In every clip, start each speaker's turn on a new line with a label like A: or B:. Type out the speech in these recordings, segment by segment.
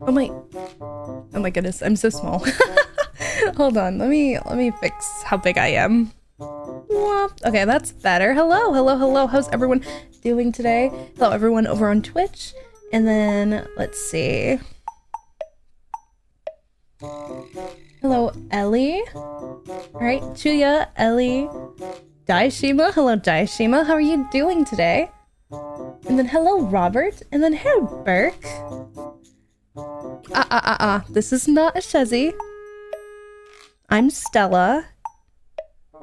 A: Oh my goodness, I'm so small. Hold on, let me fix how big I am. Okay, that's better. Hello. How's everyone doing today? Hello, everyone over on Twitch. And then, let's see. Hello, Ellie. Alright, Chuya, Ellie, Daishima. Hello, Daishima. How are you doing today? And then hello, Robert. And then hey, Burke. This is not Ashezi. I'm Stella.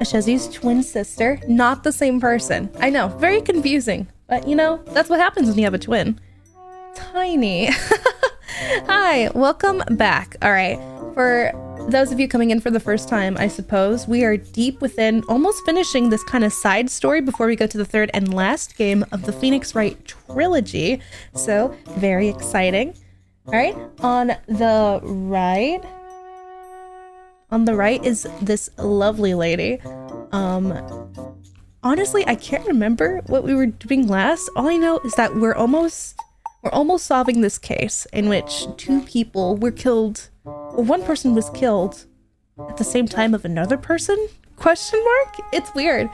A: Ashezi's twin sister. Not the same person. I know, very confusing. But you know, that's what happens when you have a twin. Tiny. Hi, welcome back. Alright, for those of you coming in for the first time, I suppose, we are deep within almost finishing this kind of side story before we go to the third and last game of the Phoenix Wright trilogy. So, very exciting. Alright, on the right is this lovely lady. Honestly, I can't remember what we were doing last. All I know is that we're almost solving this case in which two people were killed. Well, one person was killed at the same time of another person? Question mark? It's weird.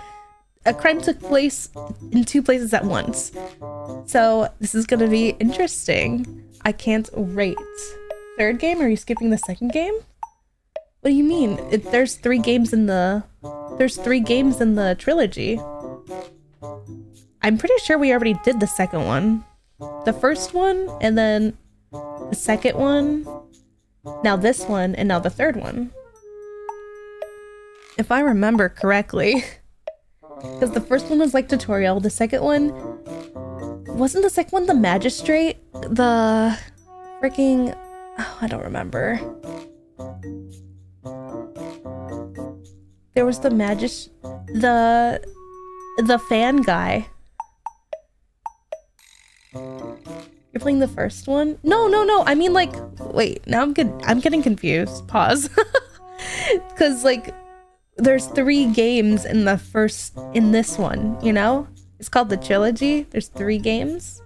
A: A crime took place in two places at once. So this is gonna be interesting. I can't wait. Third game? Are you skipping the second game? What do you mean? There's three games in the trilogy. I'm pretty sure we already did the second one. The first one, and then the second one, now this one, and now the third one. If I remember correctly. Because the first one was like tutorial, the second one... Wasn't the second one the magistrate? The... freaking... Oh, I don't remember. There was the the fan guy. You're playing the first one? No. I mean, like, wait. Now I'm getting confused. Pause. Because like, there's three games in this one. You know, it's called the trilogy. There's three games.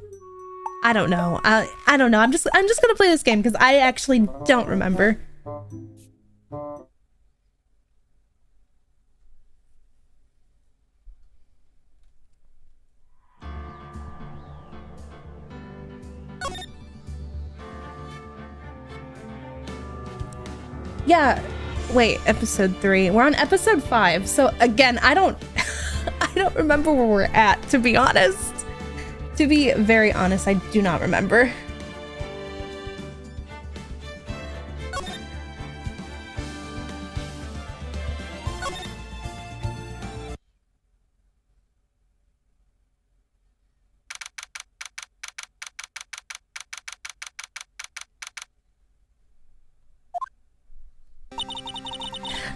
A: I don't know. I don't know. I'm just gonna play this game because I actually don't remember. Yeah, wait, episode 3. We're on episode 5. So again, I don't remember where we're at, to be honest. To be very honest, I do not remember.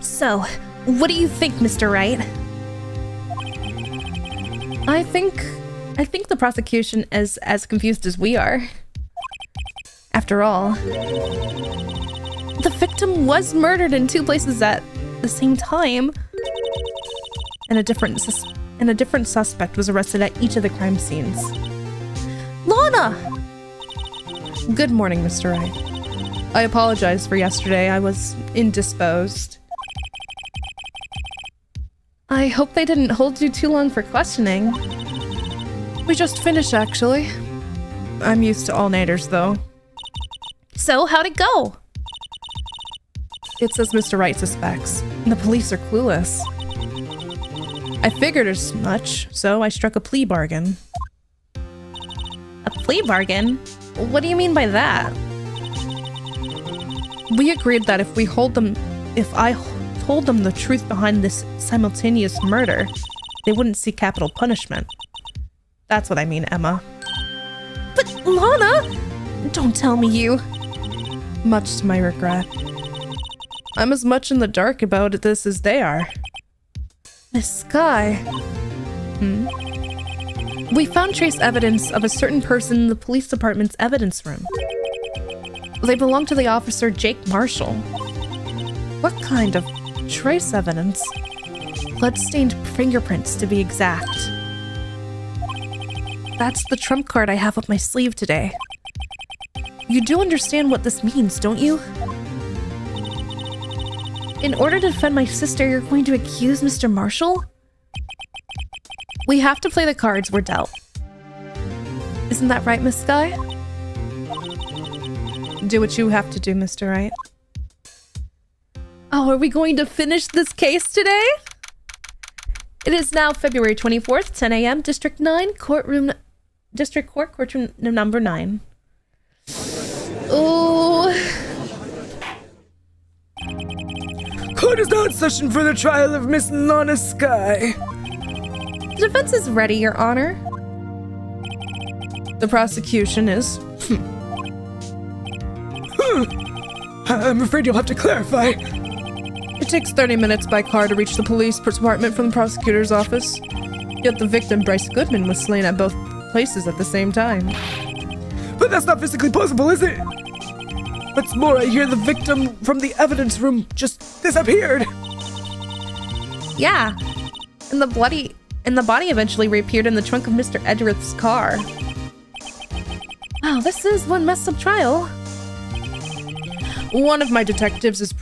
A: So, what do you think, Mr. Wright? I think the prosecution is as confused as we are. After all, the victim was murdered in two places at the same time, and a different suspect was arrested at each of the crime scenes. Lana! Good morning, Mr. Wright. I apologize for yesterday. I was indisposed. I hope they didn't hold you too long for questioning. We just finished, actually. I'm used to all-nighters, though. So, how'd it go? It's as Mr. Wright suspects. The police are clueless. I figured as much, so I struck a plea bargain. A plea bargain? What do you mean by that? We agreed that if I told them the truth behind this simultaneous murder, they wouldn't see capital punishment. That's what I mean, Emma. But Lana! Don't tell me you. Much to my regret. I'm as much in the dark about this as they are. Miss Sky. We found trace evidence of a certain person in the police department's evidence room. They belong to the officer Jake Marshall. What kind of trace evidence? Blood-stained fingerprints, to be exact. That's the trump card I have up my sleeve today. You do understand what this means, don't you? In order to defend my sister, you're going to accuse Mr. Marshall? We have to play the cards we're dealt. Isn't that right, Miss Sky? Do what you have to do, Mr. Right. Oh, are we going to finish this case today? It is now February 24th, 10 a.m., District Court, courtroom number 9. Ooh.
B: Court is now in session for the trial of Miss Lana Sky.
A: The defense is ready, Your Honor. The prosecution is...
B: I'm afraid you'll have to clarify.
A: It takes 30 minutes by car to reach the police department from the prosecutor's office. Yet the victim, Bryce Goodman, was slain at both places at the same time.
B: But that's not physically possible, is it? What's more, I hear the victim from the evidence room just disappeared.
A: Yeah, and the body eventually reappeared in the trunk of Mr. Edgeworth's car. Wow, this is one messed up trial. One of my detectives as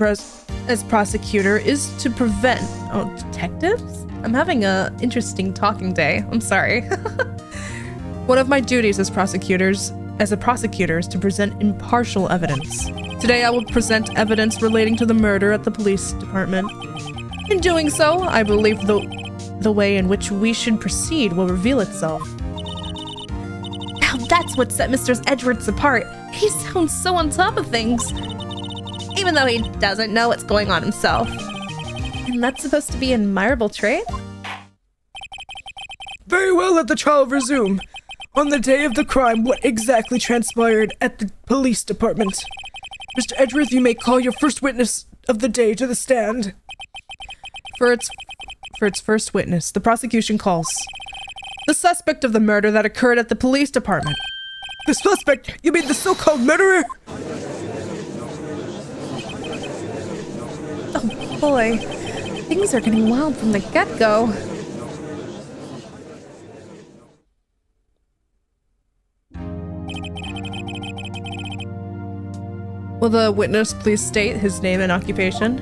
A: prosecutor is to prevent... Oh, detectives? I'm having a interesting talking day. I'm sorry. One of my duties as a prosecutor is to present impartial evidence. Today I will present evidence relating to the murder at the police department. In doing so, I believe the way in which we should proceed will reveal itself. Now that's what set Mr. Edgeworth apart. He sounds so on top of things, even though he doesn't know what's going on himself. And that's supposed to be an admirable trait?
B: Very well, let the trial resume. On the day of the crime, what exactly transpired at the police department? Mr. Edgeworth, you may call your first witness of the day to the stand.
A: For its first witness, the prosecution calls the suspect of the murder that occurred at the police department.
B: The suspect? You mean the so-called murderer?
A: Oh boy, things are getting wild from the get-go. Will the witness please state his name and occupation?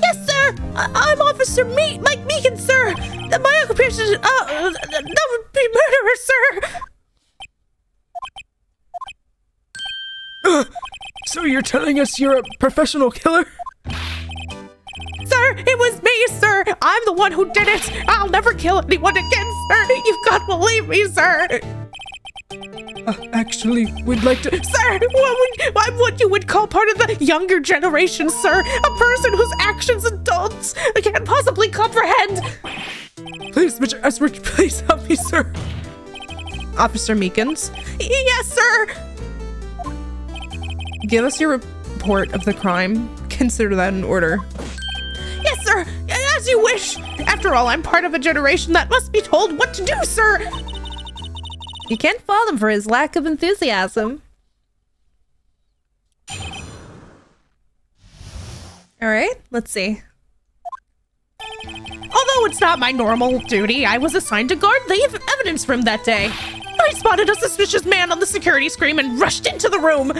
A: Yes, sir! I'm Officer Mike Meekin, sir! My occupation is, that would be murderer, sir!
B: So you're telling us you're a professional killer?
A: Sir, it was me, sir! I'm the one who did it! I'll never kill anyone again, sir! You've got to believe me, sir!
B: Actually, we'd like to...
A: Sir, I'm what you would call part of the younger generation, sir. A person whose actions adults can't possibly comprehend.
B: Please, Mr. Edgeworth, please help me, sir.
A: Officer Meekins? Yes, sir. Give us your report of the crime. Consider that an order. Yes, sir. As you wish. After all, I'm part of a generation that must be told what to do, sir. You can't fault him for his lack of enthusiasm. All right, let's see. Although it's not my normal duty, I was assigned to guard the evidence room that day. I spotted a suspicious man on the security screen and rushed into the room.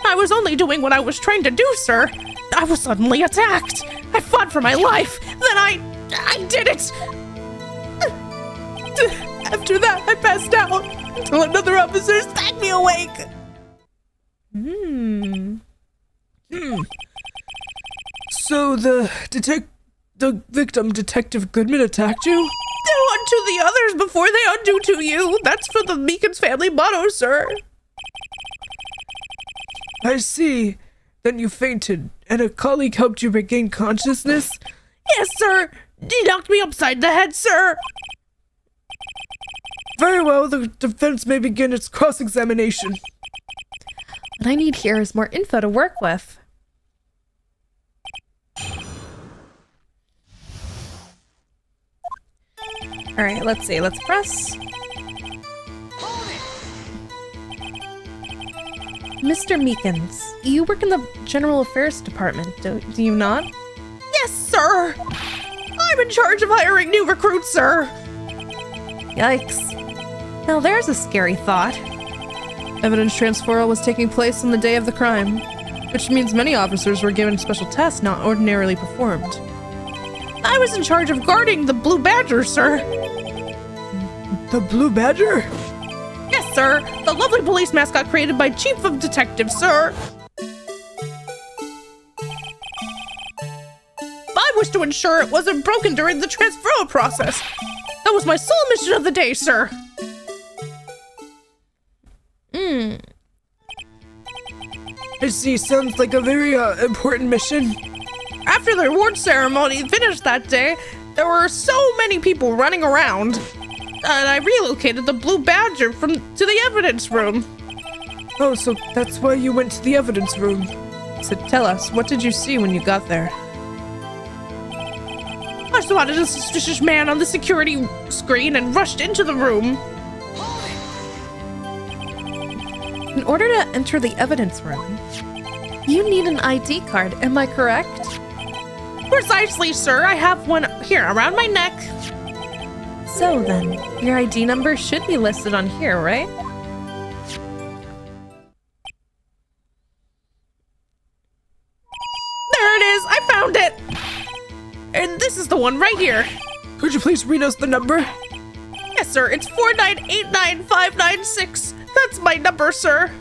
A: I was only doing what I was trained to do, sir. I was suddenly attacked. I fought for my life. Then I did it. After that, I passed out until another officer smacked me awake.
B: So the victim, Detective Goodman, attacked you?
A: Do unto the others before they undo to you. That's for the Meekins family motto, sir.
B: I see. Then you fainted, and a colleague helped you regain consciousness?
A: Yes, sir. He knocked me upside the head, sir.
B: Very well, the defense may begin its cross-examination.
A: What I need here is more info to work with. All right, let's see. Let's press. Mr. Meekins, you work in the General Affairs Department, do you not? Yes, sir! I'm in charge of hiring new recruits, sir! Yikes. Now there's a scary thought. Evidence transferal was taking place on the day of the crime, which means many officers were given special tasks not ordinarily performed. I was in charge of guarding the Blue Badger, sir.
B: The Blue Badger?
A: Yes, sir. The lovely police mascot created by Chief of Detectives, sir. I was to ensure it wasn't broken during the transferal process. That was my sole mission of the day, sir.
B: I see. Sounds like a very important mission.
A: After the award ceremony finished that day, there were so many people running around. And I relocated the Blue Badger to the evidence room.
B: Oh, so that's why you went to the evidence room.
A: So tell us, what did you see when you got there? I spotted a suspicious man on the security screen and rushed into the room. In order to enter the evidence room, you need an ID card, am I correct? Precisely, sir. I have one here around my neck. So then, your ID number should be listed on here, right? There it is! I found it! And this is the one right here.
B: Could you please read us the number?
A: Yes, sir. It's 4989596. That's my number, sir.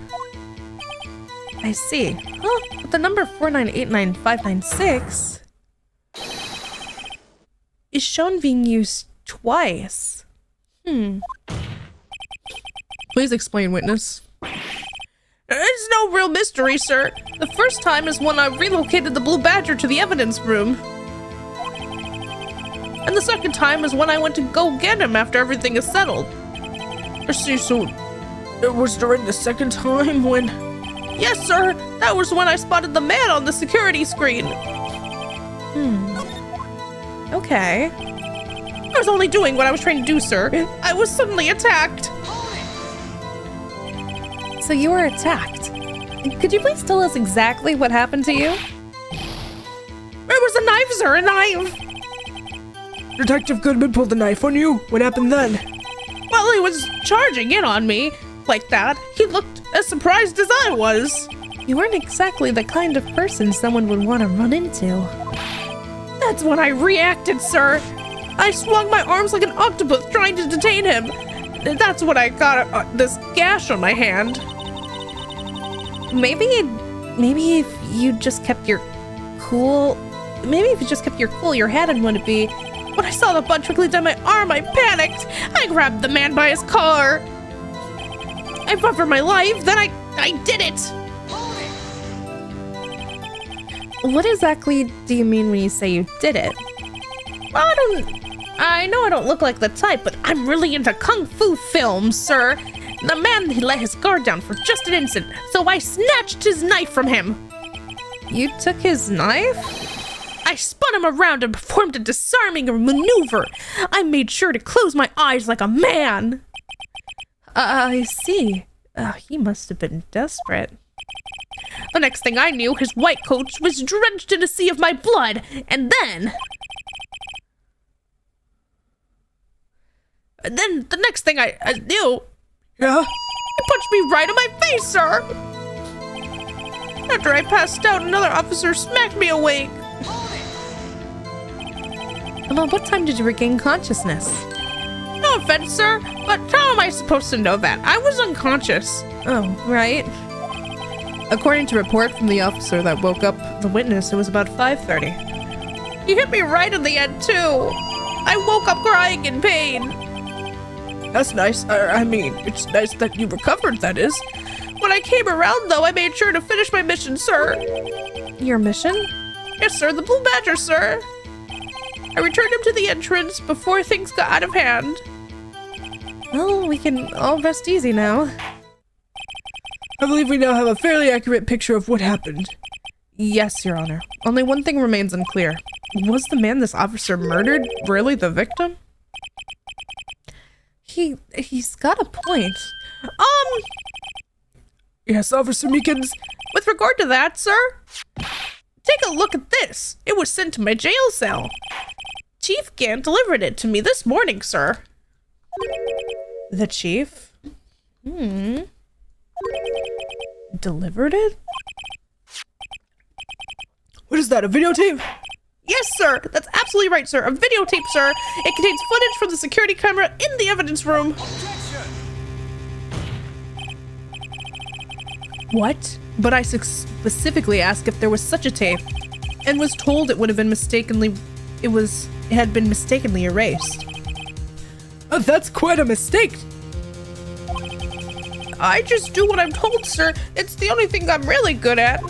A: I see. Huh? But the number 4989596 is shown being used twice. Please explain, witness. It's no real mystery, sir. The first time is when I relocated the Blue Badger to the evidence room. And the second time is when I went to go get him after everything is settled.
B: I see, so it was during the second time when...
A: Yes, sir. That was when I spotted the man on the security screen. Okay. I was only doing what I was trying to do, sir. I was suddenly attacked. So you were attacked. Could you please tell us exactly what happened to you? There was a knife, sir, a knife.
B: Detective Goodman pulled a knife on you. What happened then?
A: Well, he was charging in on me like that. He looked as surprised as I was. You weren't exactly the kind of person someone would want to run into. That's when I reacted, sir. I swung my arms like an octopus trying to detain him. That's when I got this gash on my hand. Maybe if you just kept your cool, your head wouldn't be. When I saw the blood trickling down my arm, I panicked. I grabbed the man by his collar. I fought for my life, then I did it. What exactly do you mean when you say you did it? Well, I know I don't look like the type, but I'm really into kung fu films, sir. The man, he let his guard down for just an instant, so I snatched his knife from him. You took his knife? I spun him around and performed a disarming maneuver. I made sure to close my eyes like a man. I see. He must have been desperate. The next thing I knew, his white coat was drenched in a sea of my blood, and then the next thing I knew...
B: Yeah?
A: He punched me right in my face, sir! After I passed out, another officer smacked me awake. About what time did you regain consciousness? No offense, sir, but how am I supposed to know that? I was unconscious. Oh, right. According to report from the officer that woke up the witness, it was about 5:30. You hit me right in the end, too. I woke up crying in pain.
B: That's nice. I mean, it's nice that you recovered, that is.
A: When I came around, though, I made sure to finish my mission, sir. Your mission? Yes, sir, the Blue Badger, sir. I returned him to the entrance before things got out of hand. Well, we can all rest easy now.
B: I believe we now have a fairly accurate picture of what happened.
A: Yes, Your Honor. Only one thing remains unclear. Was the man this officer murdered really the victim? He's got a point.
B: Yes, Officer Meekins.
A: With regard to that, sir, take a look at this. It was sent to my jail cell. Chief Gant delivered it to me this morning, sir. The chief? Delivered it?
B: What is that, a videotape?
C: Yes, sir. That's absolutely right, sir. A videotape, sir. It contains footage from the security camera in the evidence room.
A: What? But I specifically asked if there was such a tape, and was told it had been mistakenly erased.
B: Oh, that's quite a mistake.
C: I just do what I'm told, sir. It's the only thing I'm really good at.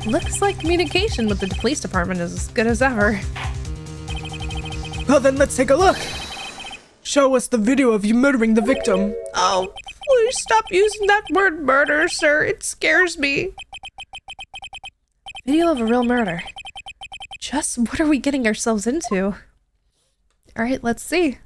A: Looks like communication with the police department is as good as ever.
B: Well, then let's take a look. Show us the video of you murdering the victim.
C: Oh, please stop using that word murder, sir. It scares me.
A: Video of a real murder. Just what are we getting ourselves into? Alright, let's see.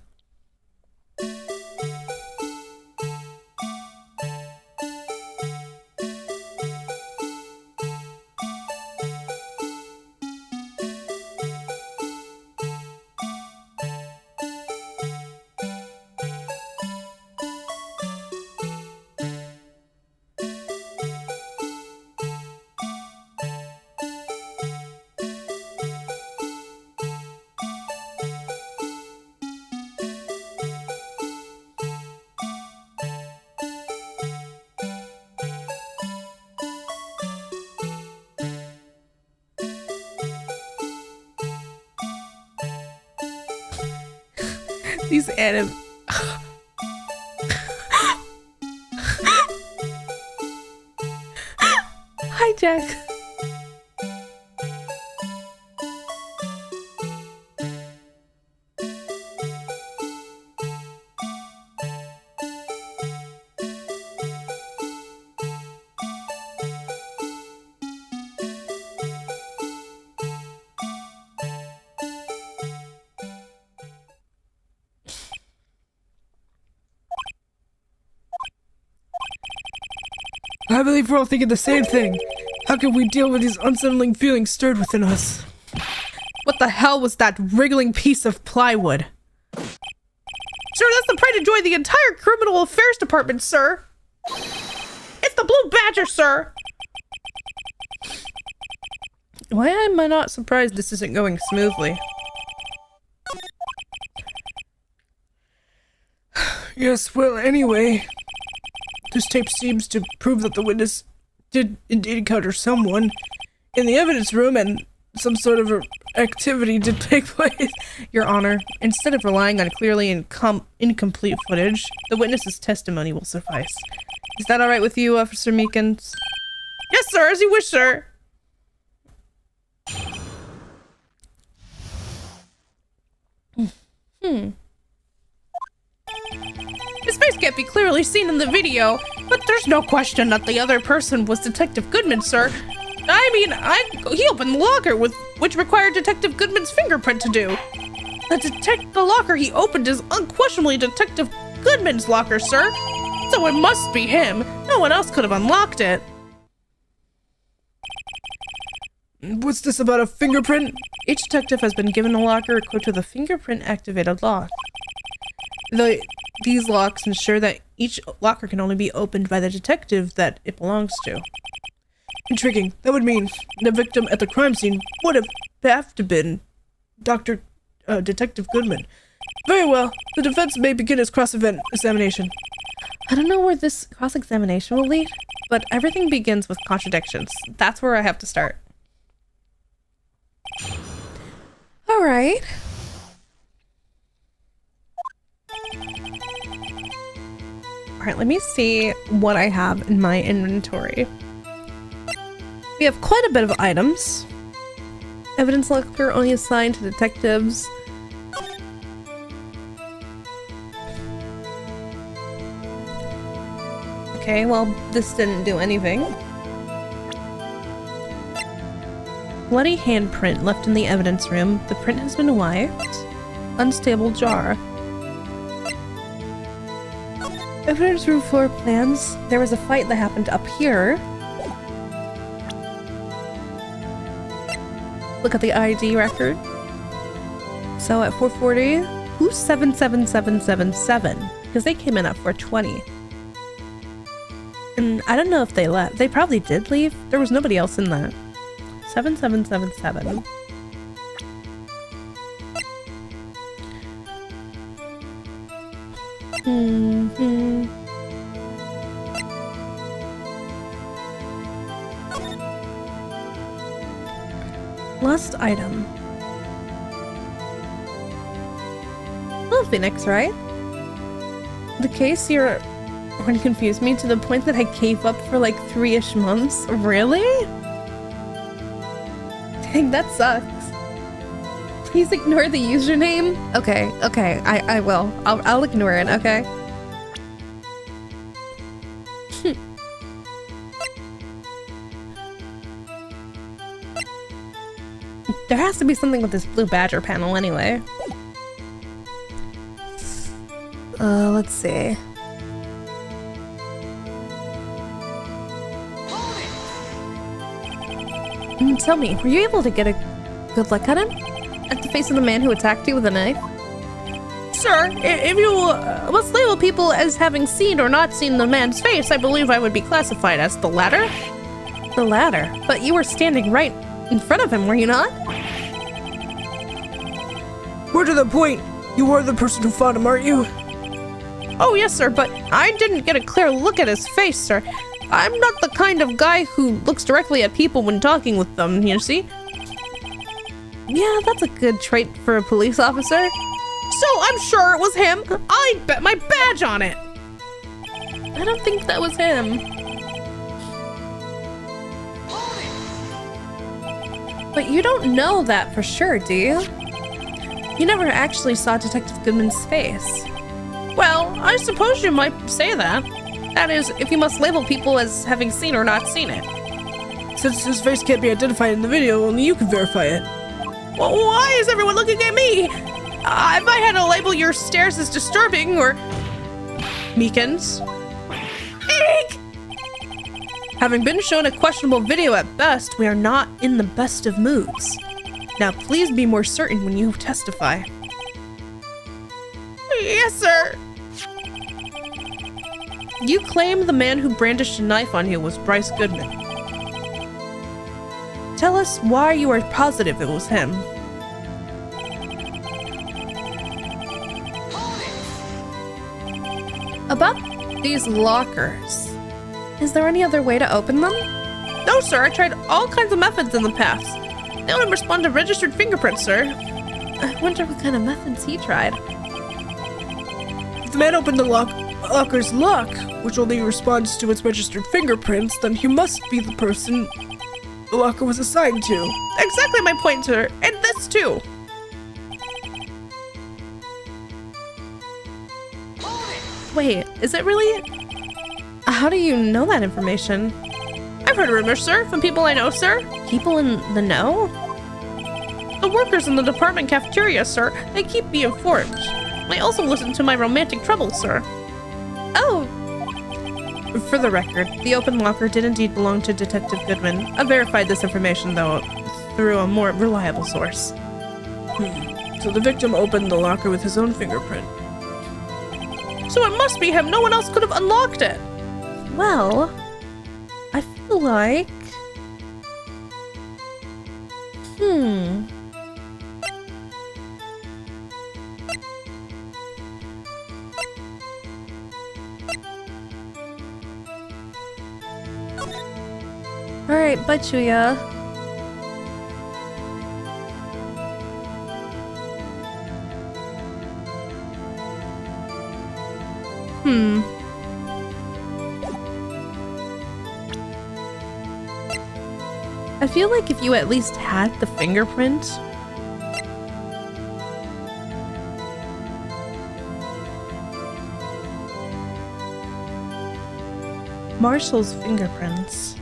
A: These anim... Hi, Jack.
B: I believe we're all thinking the same thing. How can we deal with these unsettling feelings stirred within us?
A: What the hell was that wriggling piece of plywood?
C: Sir, that's the pride and joy of the entire criminal affairs department, sir. It's the Blue Badger, sir.
A: Why am I not surprised this isn't going smoothly?
B: Yes, well, anyway, this tape seems to prove that the witness did indeed encounter someone in the evidence room and some sort of activity did take place.
A: Your Honor, instead of relying on clearly incomplete footage, the witness's testimony will suffice. Is that alright with you, Officer Meekins?
C: Yes, sir, as you wish, sir. His face can't be clearly seen in the video, but there's no question that the other person was Detective Goodman, sir. I mean, he opened the locker which required Detective Goodman's fingerprint to do. The locker he opened is unquestionably Detective Goodman's locker, sir. So it must be him. No one else could have unlocked it.
B: What's this about a fingerprint?
A: Each detective has been given a locker equipped with a fingerprint-activated lock. These locks ensure that each locker can only be opened by the detective that it belongs to.
B: Intriguing. That would mean the victim at the crime scene would have to been Detective Goodman. Very well. The defense may begin its cross-examination.
A: I don't know where this cross-examination will lead, but everything begins with contradictions. That's where I have to start. All right. All right, let me see what I have in my inventory. We have quite a bit of items. Evidence locker only assigned to detectives. Okay, well, this didn't do anything. Bloody handprint left in the evidence room. The print has been wiped. Unstable jar. Evidence room floor plans. There was a fight that happened up here. Look at the ID record. So at 440, who's 77777? Because they came in at 420. And I don't know if they left. They probably did leave. There was nobody else in that. 7777. Lost item. Well, Phoenix, right? The case you're when you confused me to the point that I gave up for like 3-ish months. Really? Dang, that sucks. Please ignore the username. Okay, I will. I'll ignore it, okay? There has to be something with this blue badger panel anyway. Let's see. Tell me, were you able to get a good look at him? At the face of the man who attacked you with a knife?
C: Sir, if you must label people as having seen or not seen the man's face, I believe I would be classified as the latter.
A: The latter? But you were standing right in front of him, were you not?
B: More to the point, you are the person who fought him, aren't you?
C: Oh, yes, sir, but I didn't get a clear look at his face, sir. I'm not the kind of guy who looks directly at people when talking with them, you see?
A: Yeah, that's a good trait for a police officer.
C: So I'm sure it was him. I'd bet my badge on it.
A: I don't think that was him. But you don't know that for sure, do you? You never actually saw Detective Goodman's face.
C: Well, I suppose you might say that. That is, if you must label people as having seen or not seen it.
B: Since his face can't be identified in the video, only you can verify it.
C: Well, why is everyone looking at me? If I had to label your stares as disturbing or... Meekins? Eek! Having been shown a questionable video at best, we are not in the best of moods. Now please be more certain when you testify. Yes, sir. You claim the man who brandished a knife on you was Bryce Goodman. Tell us why you are positive it was him.
A: About these lockers, is there any other way to open them?
C: No, sir. I tried all kinds of methods in the past. They only respond to registered fingerprints, sir.
A: I wonder what kind of methods he tried.
B: If the man opened the locker's lock, which only responds to its registered fingerprints, then he must be the person the locker was assigned to.
C: Exactly my point, sir. And this too.
A: Wait, is it really? How do you know that information?
C: I've heard rumors, sir, from people I know, sir.
A: People in the know?
C: The workers in the department cafeteria, sir. They keep me informed. They also listen to my romantic troubles, sir.
A: Oh! For the record, the open locker did indeed belong to Detective Goodman. I verified this information, though, through a more reliable source.
B: So the victim opened the locker with his own fingerprint.
C: So it must be him. No one else could have unlocked it.
A: Well, I feel like... Alright, bye, Chuya. I feel like if you at least had the fingerprint... Marshall's fingerprints.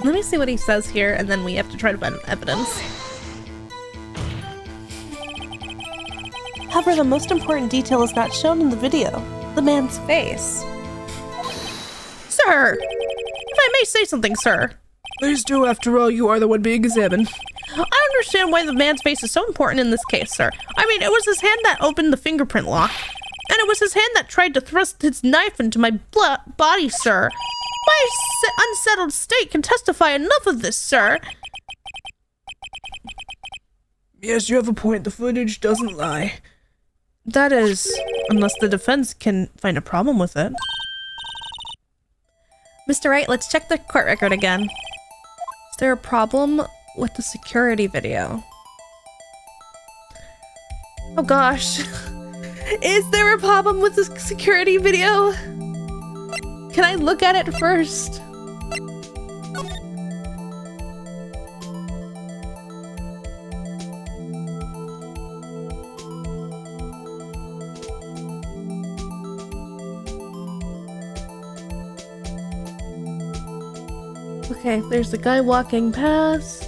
A: Let me see what he says here, and then we have to try to find evidence. However, the most important detail is not shown in the video. The man's face.
C: Sir! If I may say something, sir.
B: Please do, after all, you are the one being examined.
C: I understand why the man's face is so important in this case, sir. I mean, it was his hand that opened the fingerprint lock. And it was his hand that tried to thrust his knife into my body, sir. My unsettled state can testify enough of this, sir.
B: Yes, you have a point. The footage doesn't lie.
C: That is, unless the defense can find a problem with it.
A: Mr. Wright, let's check the court record again. Is there a problem with the security video? Oh gosh. Is there a problem with the security video? Can I look at it first? Okay, there's the guy walking past.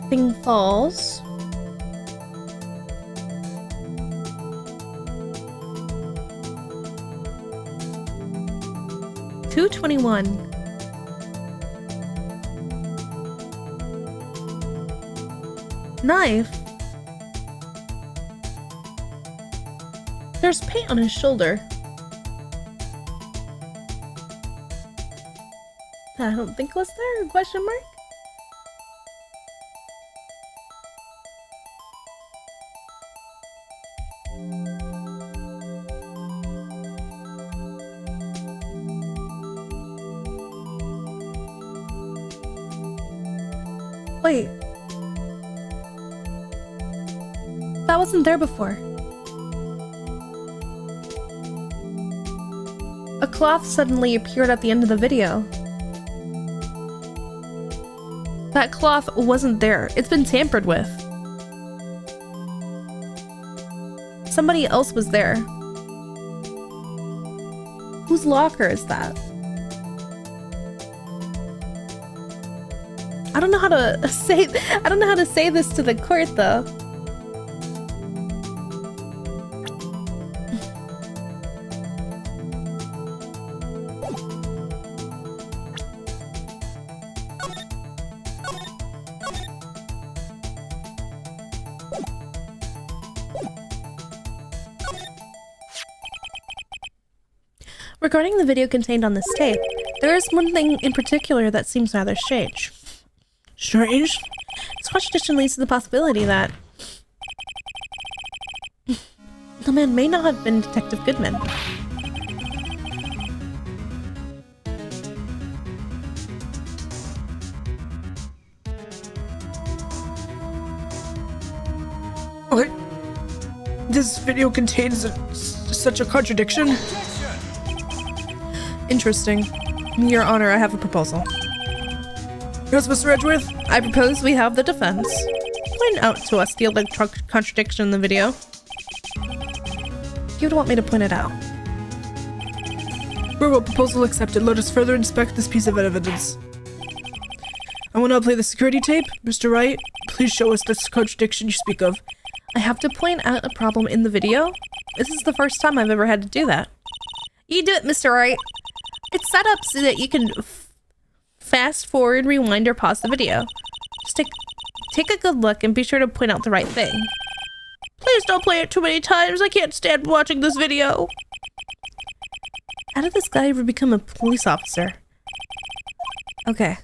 A: Thing falls. $2.21. Knife. There's paint on his shoulder. That I don't think was there? Question mark? Wait. That wasn't there before. A cloth suddenly appeared at the end of the video. That cloth wasn't there. It's been tampered with. Somebody else was there. Whose locker is that? I don't know how to say this to the court though. Regarding the video contained on this tape, there is one thing in particular that seems rather strange.
B: Strange?
A: This contradiction leads to the possibility that the man may not have been Detective Goodman.
B: What? This video contains such a contradiction?
C: Interesting. Your Honor, I have a proposal.
B: Yes, Mr. Edgeworth?
C: I propose we have the defense point out to us the alleged contradiction in the video.
A: You would want me to point it out.
B: Very well, proposal accepted. Let us further inspect this piece of evidence. I will now play the security tape. Mr. Wright, please show us this contradiction you speak of.
A: I have to point out a problem in the video? This is the first time I've ever had to do that. You do it, Mr. Wright. It's set up so that you can fast forward, rewind, or pause the video. Just take a good look and be sure to point out the right thing.
C: Please don't play it too many times. I can't stand watching this video.
A: How did this guy ever become a police officer? Okay.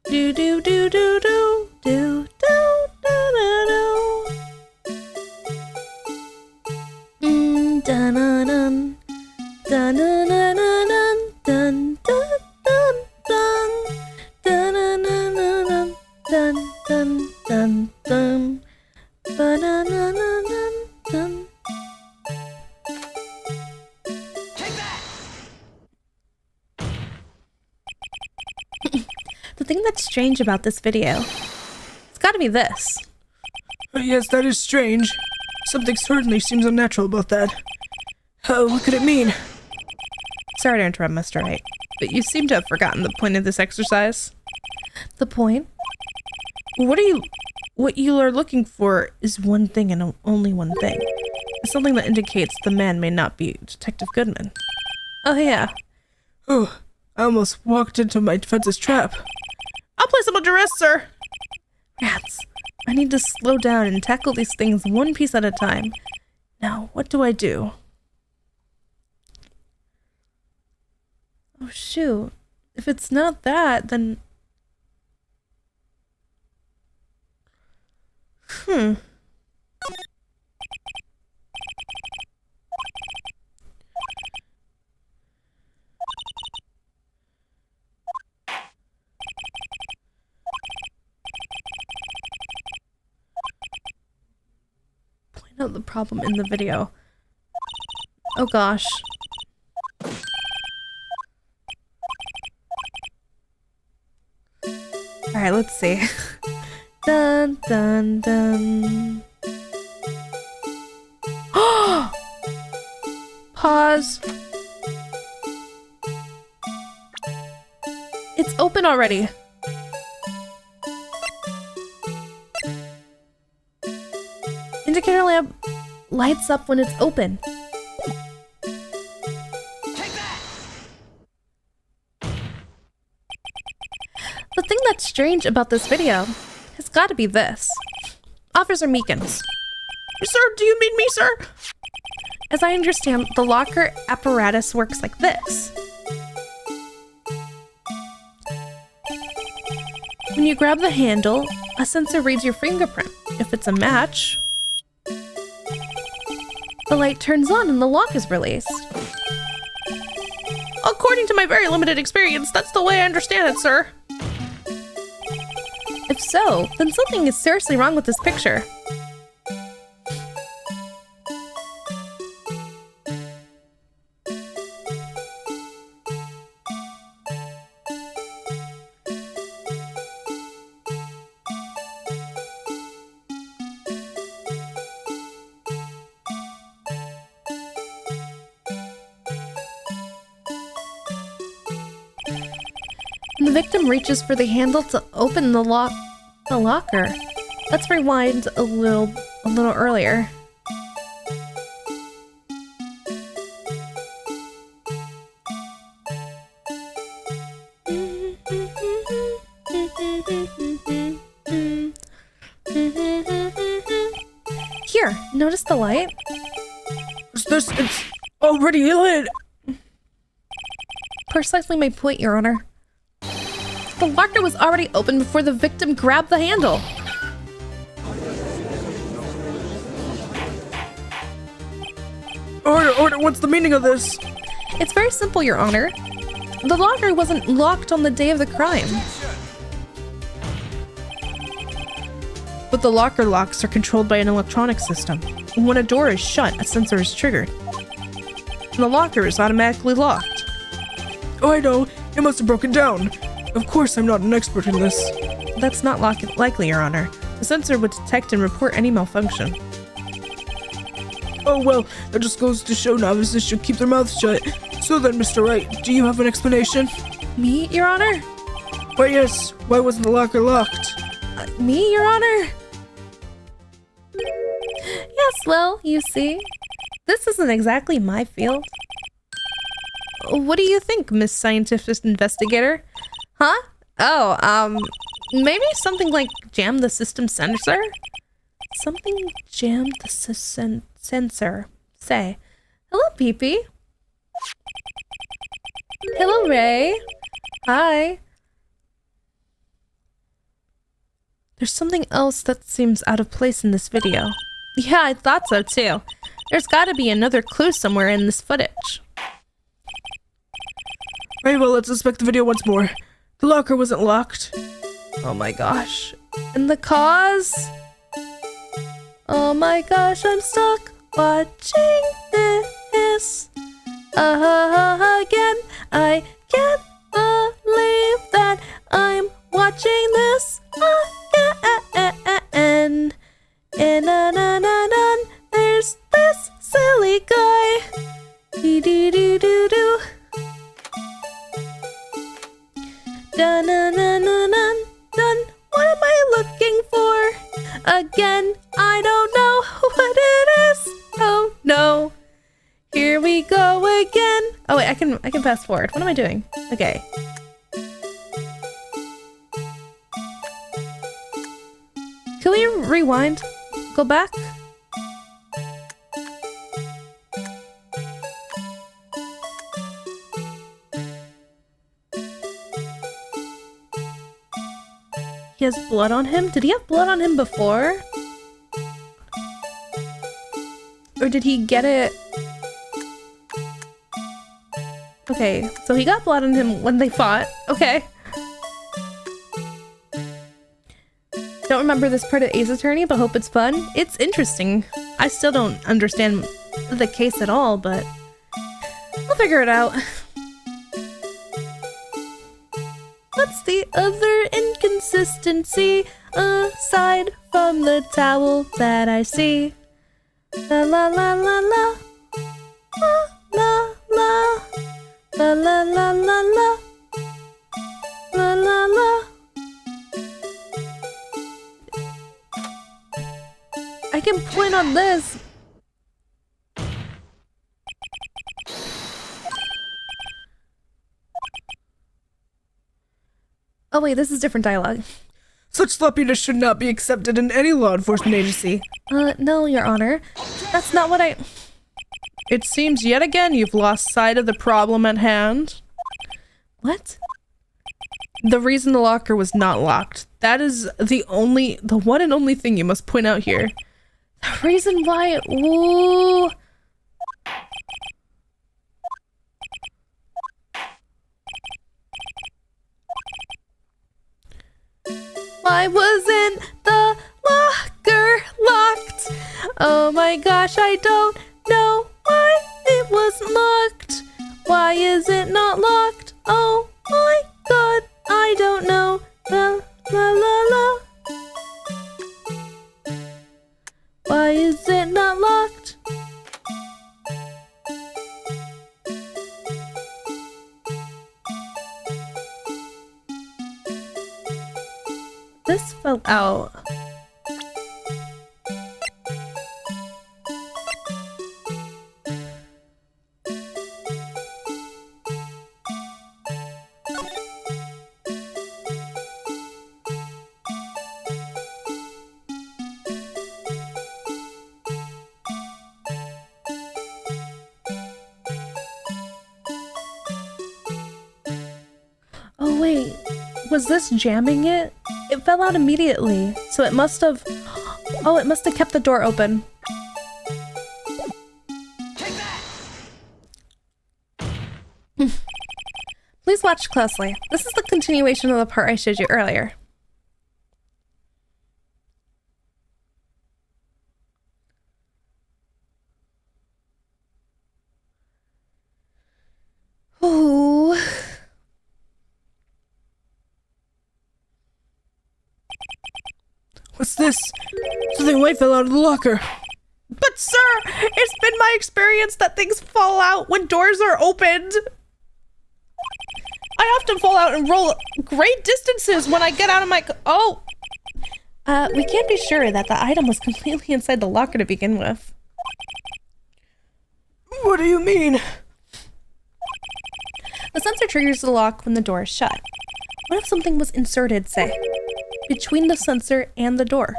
A: Do do do do do do do do do. Dun dun dun dun dun dun dun dun dun dun dun dun dun dun dun. The thing that's strange about this video, it's gotta be this.
B: Yes, that is strange. Something certainly seems unnatural about that. What could it mean?
A: Sorry to interrupt, Mr. Wright, but you seem to have forgotten the point of this exercise. The point? What you are looking for is one thing and only one thing. Something that indicates the man may not be Detective Goodman. Oh yeah.
B: Oh, I almost walked into my defense's trap.
C: I'll place him under arrest, sir.
A: Rats. I need to slow down and tackle these things one piece at a time. Now, what do I do? Oh shoot. If it's not that, then... Point out the problem in the video. Oh gosh. Alright, let's see. Dun dun dun. Pause. It's open already. Indicator lamp lights up when it's open. The thing that's strange about this video has got to be this. Officer Meekins.
C: Sir, do you mean me, sir?
A: As I understand, the locker apparatus works like this. When you grab the handle, a sensor reads your fingerprint. If it's a match, the light turns on and the lock is released.
C: According to my very limited experience, that's the way I understand it, sir.
A: If so, then something is seriously wrong with this picture. The victim reaches for the handle to open the locker. Let's rewind a little earlier. Here, notice the light?
B: It's already lit.
A: Precisely my point, Your Honor. The locker was already open before the victim grabbed the handle.
B: Order, what's the meaning of this?
A: It's very simple, Your Honor. The locker wasn't locked on the day of the crime. But the locker locks are controlled by an electronic system. When a door is shut, a sensor is triggered. And the locker is automatically locked.
B: Oh, I know. It must have broken down. Of course, I'm not an expert in this.
A: That's not likely, Your Honor. The sensor would detect and report any malfunction.
B: Oh, well, that just goes to show novices should keep their mouths shut. So then, Mr. Wright, do you have an explanation?
A: Me, Your Honor?
B: Why, yes. Why wasn't the locker locked?
A: Me, Your Honor? Yes, well, you see, this isn't exactly my field. What do you think, Miss Scientific Investigator? Huh? Oh, maybe something like jam the system sensor? Something jam the sensor. Say, hello, Pee-Pee. Hello, Ray. Hi. There's something else that seems out of place in this video. Yeah, I thought so too. There's gotta be another clue somewhere in this footage.
B: Right, well, let's inspect the video once more. The locker wasn't locked.
A: Oh my gosh. And the cause? Oh my gosh, I'm stuck watching this again. I can't believe that I'm watching this again. again. I don't know what it is. Oh no. Here we go again. Oh wait, I can fast forward. What am I doing? Okay. Can we rewind? Go back? He has blood on him? Did he have blood on him before? Or did he get it? Okay, so he got blood on him when they fought. Okay. Don't remember this part of Ace Attorney, but hope it's fun. It's interesting. I still don't understand the case at all, but we'll figure it out. What's the other inconsistency aside from the towel that I see? La la la la la. La la la. La la la la la. La la la. I can point on this. Oh wait, this is different dialogue.
B: Such sloppiness should not be accepted in any law enforcement agency.
A: No, Your Honor. That's not what I...
C: It seems yet again you've lost sight of the problem at hand.
A: What?
C: The reason the locker was not locked. That is the one and only thing you must point out here.
A: The reason why... Ooh... Why wasn't the locker locked? Oh my gosh, I don't know why it wasn't locked. Why is it not locked? Oh my god, I don't know. La la la la. Why is it not locked? This fell out. Oh wait, was this jamming it? It fell out immediately, so it must have... Oh, it must have kept the door open. Please watch closely. This is the continuation of the part I showed you earlier. Ooh.
B: What's this? Something white fell out of the locker.
C: But sir, it's been my experience that things fall out when doors are opened. I often fall out and roll great distances when I get out of my...
A: We can't be sure that the item was completely inside the locker to begin with.
B: What do you mean?
A: The sensor triggers the lock when the door is shut. What if something was inserted, say, between the sensor and the door?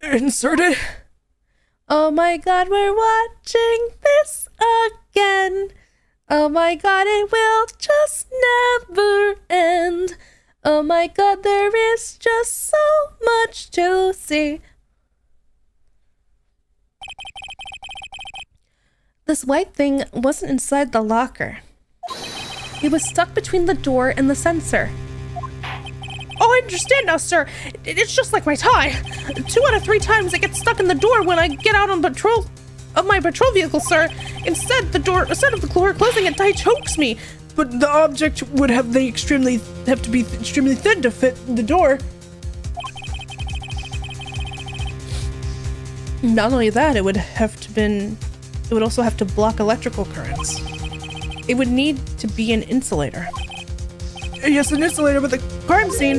B: Inserted?
A: Oh my god, we're watching this again. Oh my god, it will just never end. Oh my god, there is just so much to see. This white thing wasn't inside the locker. It was stuck between the door and the sensor.
C: Oh, I understand now, sir. It's just like my tie. 2 out of 3 times it gets stuck in the door when I get out on patrol of my patrol vehicle, sir. Instead of the door closing, it tie chokes me.
B: But the object would have to be extremely thin to fit the door.
C: Not only that, it would also have to block electrical currents. It would need to be an insulator.
B: Yes, an insulator with a crime scene.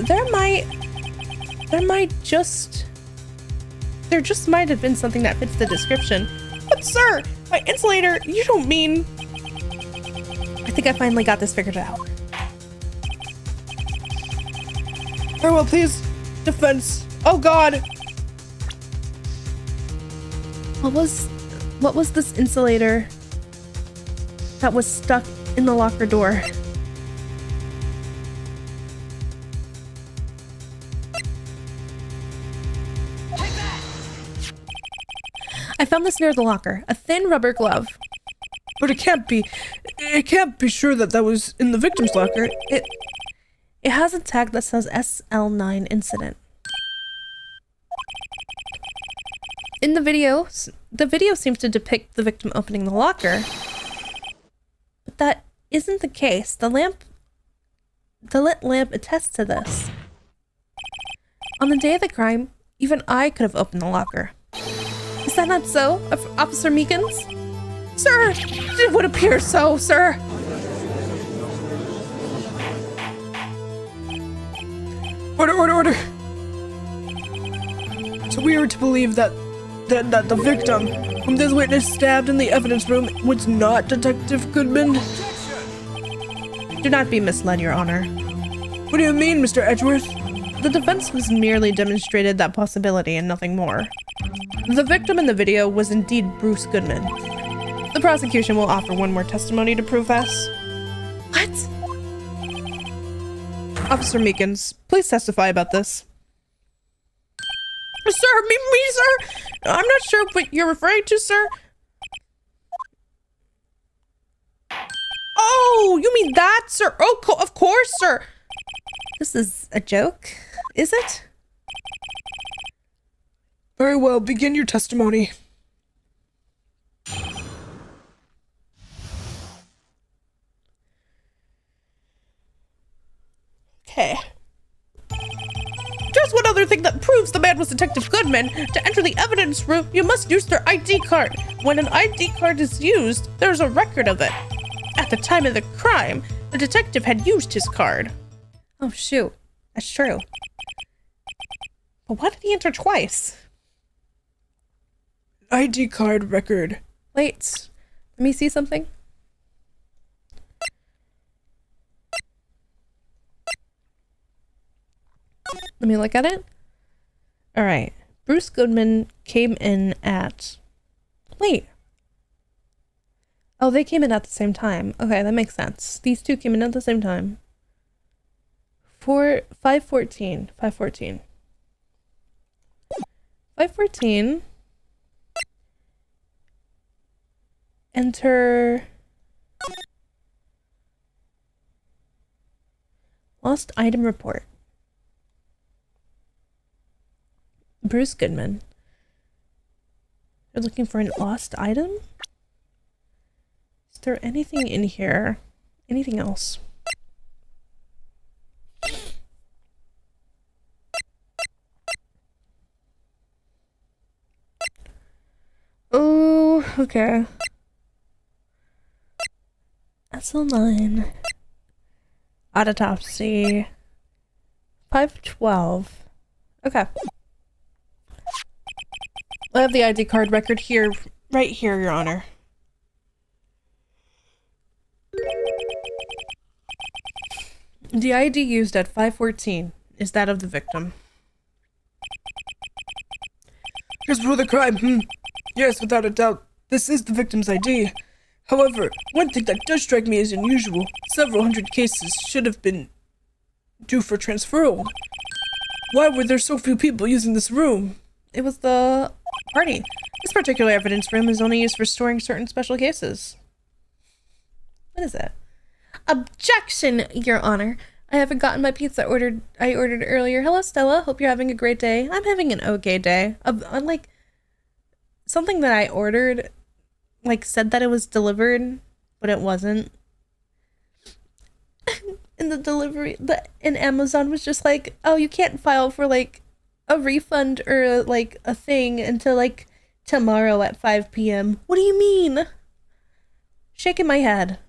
C: There might There just might have been something that fits the description. But sir, by insulator, you don't mean...
A: I think I finally got this figured out.
B: Very well, please. Defense. Oh God.
A: What was this insulator that was stuck in the locker door? I found this near the locker. A thin rubber glove.
B: But it can't be sure that that was in the victim's locker.
A: It has a tag that says SL9 incident. In the video seems to depict the victim opening the locker, but that isn't the case. The lit lamp attests to this. On the day of the crime, even I could have opened the locker. Is that not so, Officer Meekins?
C: Sir, it would appear so, sir.
B: Order. So we are to believe that the victim, whom this witness stabbed in the evidence room, was not Detective Goodman?
A: Do not be misled, Your Honor.
B: What do you mean, Mr. Edgeworth?
A: The defense was merely demonstrated that possibility and nothing more. The victim in the video was indeed Bruce Goodman. The prosecution will offer one more testimony to prove this. What?
C: Officer Meekins, please testify about this. Sir, me, sir? I'm not sure what you're referring to, sir. Oh, you mean that, sir? Oh, of course, sir.
A: This is a joke, is it?
B: Very well, begin your testimony.
C: Okay. Just one other thing that proves the man was Detective Goodman. To enter the evidence room, you must use their ID card. When an ID card is used, there's a record of it. At the time of the crime, the detective had used his card.
A: Oh, shoot. That's true.
C: But why did he enter twice?
B: ID card record.
A: Wait. Let me see something. Let me look at it. All right. Bruce Goodman came in at... Wait. Oh, they came in at the same time. Okay, that makes sense. These two came in at the same time. 514. 514. Enter... Lost item report. Bruce Goodman. They're looking for an lost item? Is there anything in here? Anything else? Oh, okay. SL9. Autopsy. 512. Okay. I have the ID card record here, right here, Your Honor. The ID used at 514 is that of the victim.
B: Just for the crime, Yes, without a doubt, this is the victim's ID. However, one thing that does strike me as unusual, several hundred cases should have been due for transferal. Why were there so few people using this room?
A: It was the party. This particular evidence room is only used for storing certain special cases. What is it? Objection, Your Honor. I haven't gotten my pizza I ordered earlier. Hello, Stella. Hope you're having a great day. I'm having an okay day. Unlike something that I ordered, like, said that it was delivered, but it wasn't. And the delivery, and Amazon was just like, oh, you can't file for, like, a refund or, like, a thing until, like, tomorrow at 5 p.m. What do you mean? Shaking my head.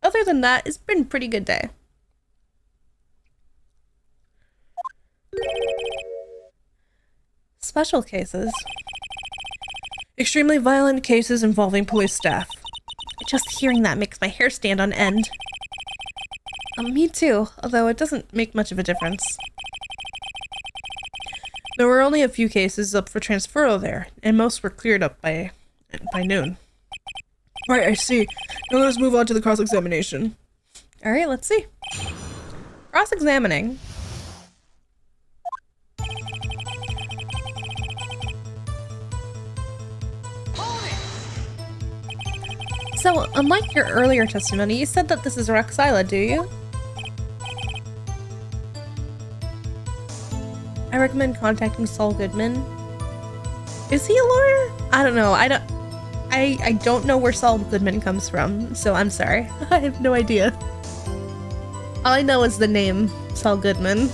A: Other than that, it's been a pretty good day. special cases.
C: Extremely violent cases involving police staff.
A: Just hearing that makes my hair stand on end. Me too, although it doesn't make much of a difference.
C: There were only a few cases up for transferal there, and most were cleared up by noon.
B: Right, I see. Now let's move on to the cross-examination.
A: Alright, let's see. Cross-examining. So, unlike your earlier testimony, you said that this is Roxila, do you? I recommend contacting Saul Goodman. Is he a lawyer? I don't know. I don't know where Saul Goodman comes from, so I'm sorry. I have no idea. All I know is the name Saul Goodman.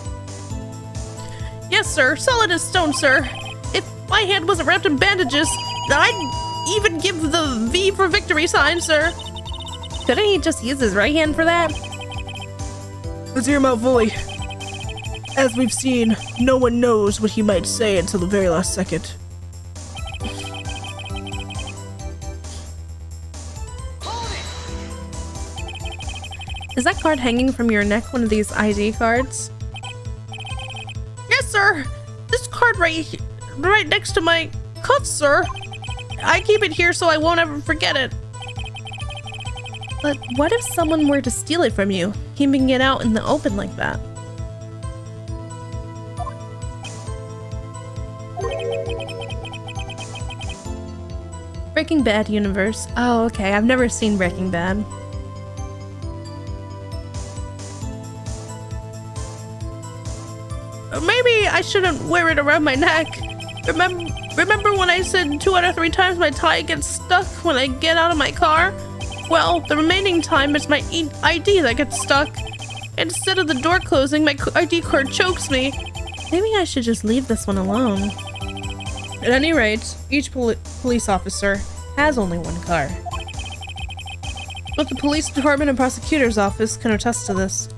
C: Yes, sir. Solid as stone, sir. If my hand wasn't wrapped in bandages, I'd even give the V for victory sign, sir.
A: Couldn't he just use his right hand for that?
B: Let's hear him out fully. As we've seen, no one knows what he might say until the very last second.
A: Is that card hanging from your neck one of these ID cards?
C: Yes, sir. This card right next to my cuff, sir. I keep it here so I won't ever forget it.
A: But what if someone were to steal it from you, keeping it out in the open like that? Breaking Bad universe. Oh, okay. I've never seen Breaking Bad.
C: Maybe I shouldn't wear it around my neck. Remember when I said 2 out of 3 times my tie gets stuck when I get out of my car? Well, the remaining time it's my ID that gets stuck. Instead of the door closing, my ID card chokes me.
A: Maybe I should just leave this one alone.
C: At any rate, each police officer has only one car. But the police department and prosecutor's office can attest to this.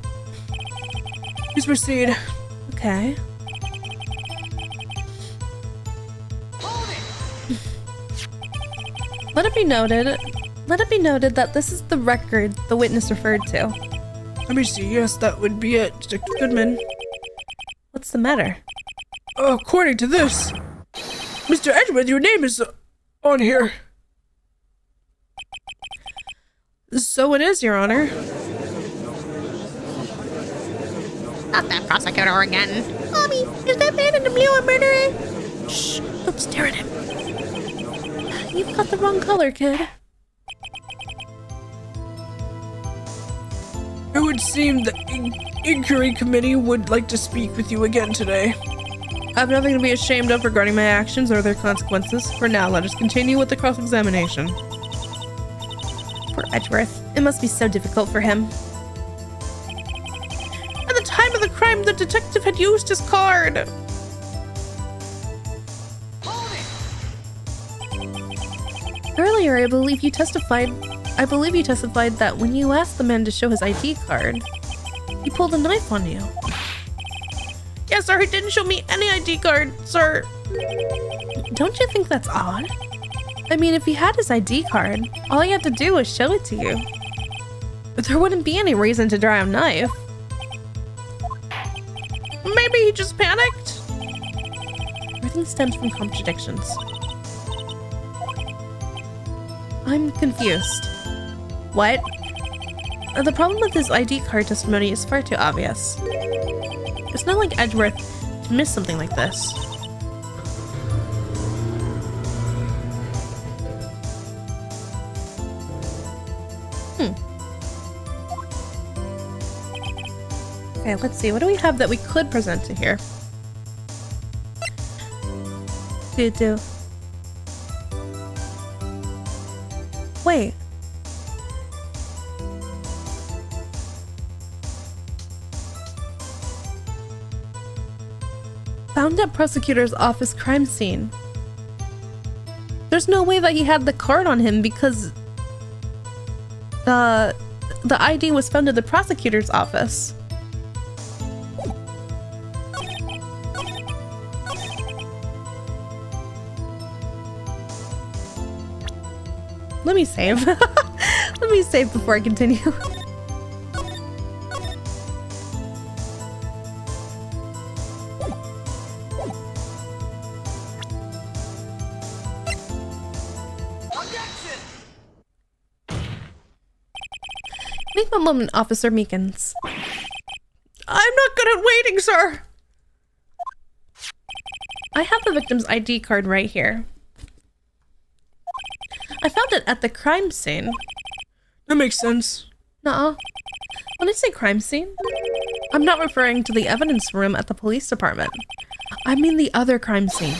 B: Please proceed.
A: Okay. Let it be noted that this is the record the witness referred to.
B: Let me see. Yes, that would be it, Detective Goodman.
A: What's the matter?
B: According to this, Mr. Edgeworth, your name is on here.
C: So it is, Your Honor.
D: Not that prosecutor again. Mommy, is that man in the blue a murderer?
A: Shh! Don't stare at him. You've got the wrong color, kid.
B: It would seem the Inquiry Committee would like to speak with you again today.
C: I have nothing to be ashamed of regarding my actions or their consequences. For now, let us continue with the cross-examination.
A: Poor Edgeworth. It must be so difficult for him.
C: At the time of the crime, the detective had used his card.
A: Earlier, I believe you testified that when you asked the man to show his ID card, he pulled a knife on you.
C: Yes, sir, he didn't show me any ID card, sir.
A: Don't you think that's odd? I mean, if he had his ID card, all he had to do was show it to you. But there wouldn't be any reason to draw a knife.
C: Maybe he just panicked?
A: Everything stems from contradictions. I'm confused. What? The problem with his ID card testimony is far too obvious. It's not like Edgeworth to miss something like this. Okay, let's see. What do we have that we could present to here? Do. Wait. Found at prosecutor's office crime scene. There's no way that he had the card on him because the ID was found at the prosecutor's office. Let me save. Let me save before I continue. Make one moment, Officer Meekins.
C: I'm not good at waiting, sir.
A: I have the victim's ID card right here. I found it at the crime scene.
B: That makes sense.
A: Nuh-uh. When I say crime scene, I'm not referring to the evidence room at the police department. I mean the other crime scene.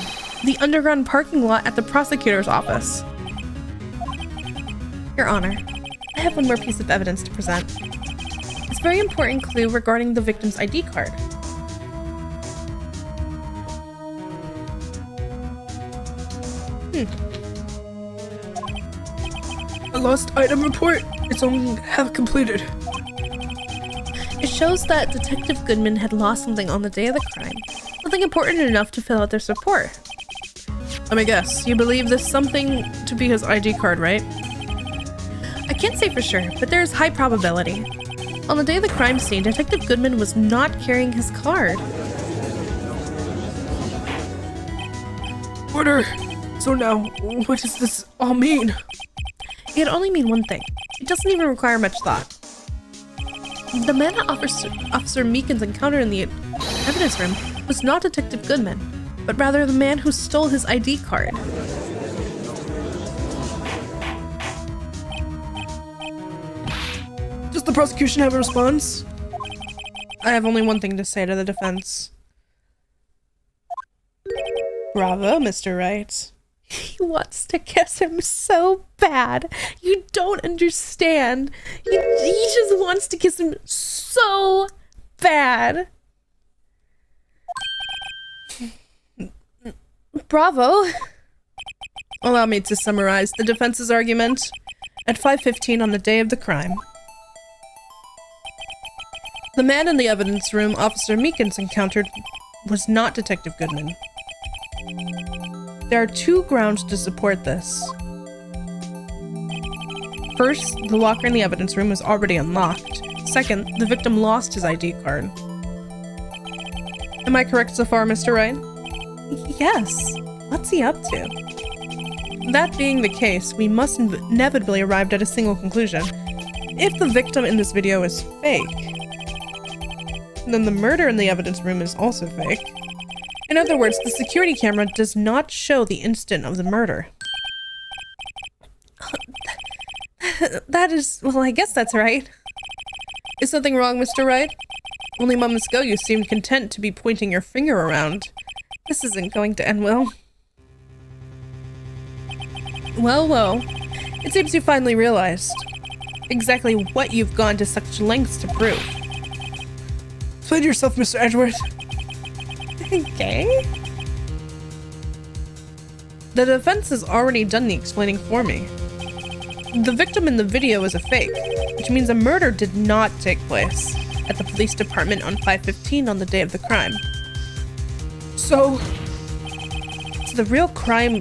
A: The underground parking lot at the prosecutor's office. Your Honor, I have one more piece of evidence to present. It's a very important clue regarding the victim's ID card.
B: A lost item report? It's only half completed.
A: It shows that Detective Goodman had lost something on the day of the crime. Something important enough to fill out this report.
C: Let me guess. You believe this something to be his ID card, right?
A: I can't say for sure, but there's high probability. On the day of the crime scene, Detective Goodman was not carrying his card.
B: Order. So now, what does this all mean?
A: It could only mean one thing. It doesn't even require much thought. The man that Officer Meekins encountered in the evidence room was not Detective Goodman, but rather the man who stole his ID card.
B: Does the prosecution have a response?
C: I have only one thing to say to the defense. Bravo, Mr. Wright.
A: He wants to kiss him so bad. You don't understand. He just wants to kiss him so bad. Bravo.
C: Allow me to summarize the defense's argument. At 5:15 on the day of the crime, the man in the evidence room Officer Meekins encountered was not Detective Goodman. There are two grounds to support this. First, the locker in the evidence room was already unlocked. Second, the victim lost his ID card. Am I correct so far, Mr. Wright?
A: Yes. What's he up to?
C: That being the case, we must inevitably arrive at a single conclusion. If the victim in this video is fake, then the murder in the evidence room is also fake. In other words, the security camera does not show the instant of the murder.
A: That is, well, I guess that's right.
C: Is something wrong, Mr. Wright? Only moments ago you seemed content to be pointing your finger around.
A: This isn't going to end well.
C: Well, it seems you finally realized exactly what you've gone to such lengths to prove.
B: Explain yourself, Mr. Edgeworth.
A: Okay.
C: The defense has already done the explaining for me. The victim in the video is a fake, which means a murder did not take place at the police department on 5:15 on the day of the crime.
B: So,
C: The real crime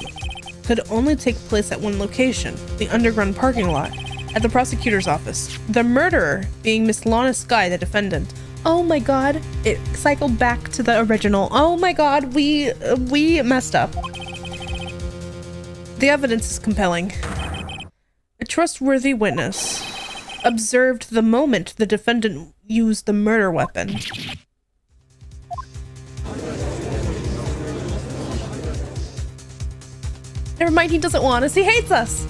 C: could only take place at one location, the underground parking lot, at the prosecutor's office. The murderer being Miss Lana Skye, the defendant.
A: Oh my god, it cycled back to the original. Oh my god, we messed up.
C: The evidence is compelling. A trustworthy witness observed the moment the defendant used the murder weapon.
A: Never mind, he doesn't want us. He hates us.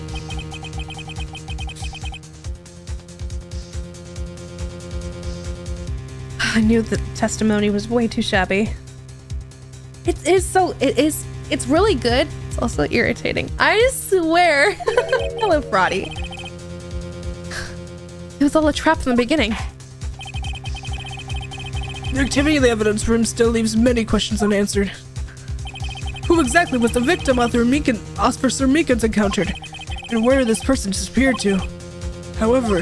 C: I knew the testimony was way too shabby.
A: It's really good. It's also irritating. I swear. Hello, Fraudy. It was all a trap from the beginning.
B: the activity in the evidence room still leaves many questions unanswered. Who exactly was the victim Officer Meekins encountered? And where did this person disappear to? However,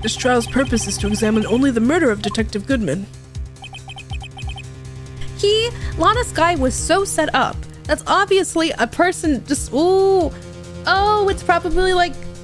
B: this trial's purpose is to examine only the murder of Detective Goodman.
A: Lana Skye was so set up. That's obviously a person just, oh, it's probably like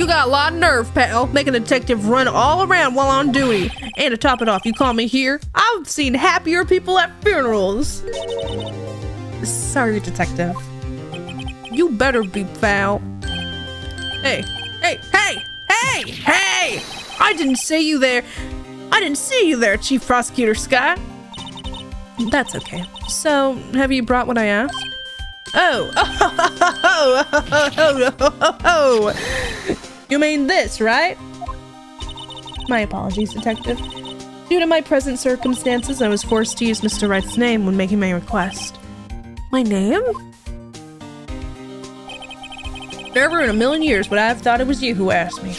C: You got a lot of nerve, pal, making a detective run all around while on duty. And to top it off, you call me here? I've seen happier people at funerals.
A: Sorry, detective.
C: You better be foul. Hey, hey, hey, hey, hey! I didn't see you there. I didn't see you there, Chief Prosecutor Scott.
A: That's okay. So, have you brought what I asked?
C: Oh, you mean this, right?
A: My apologies, detective. Due to my present circumstances, I was forced to use Mr. Wright's name when making my request.
C: My name? Never in a million years would I have thought it was you who asked me.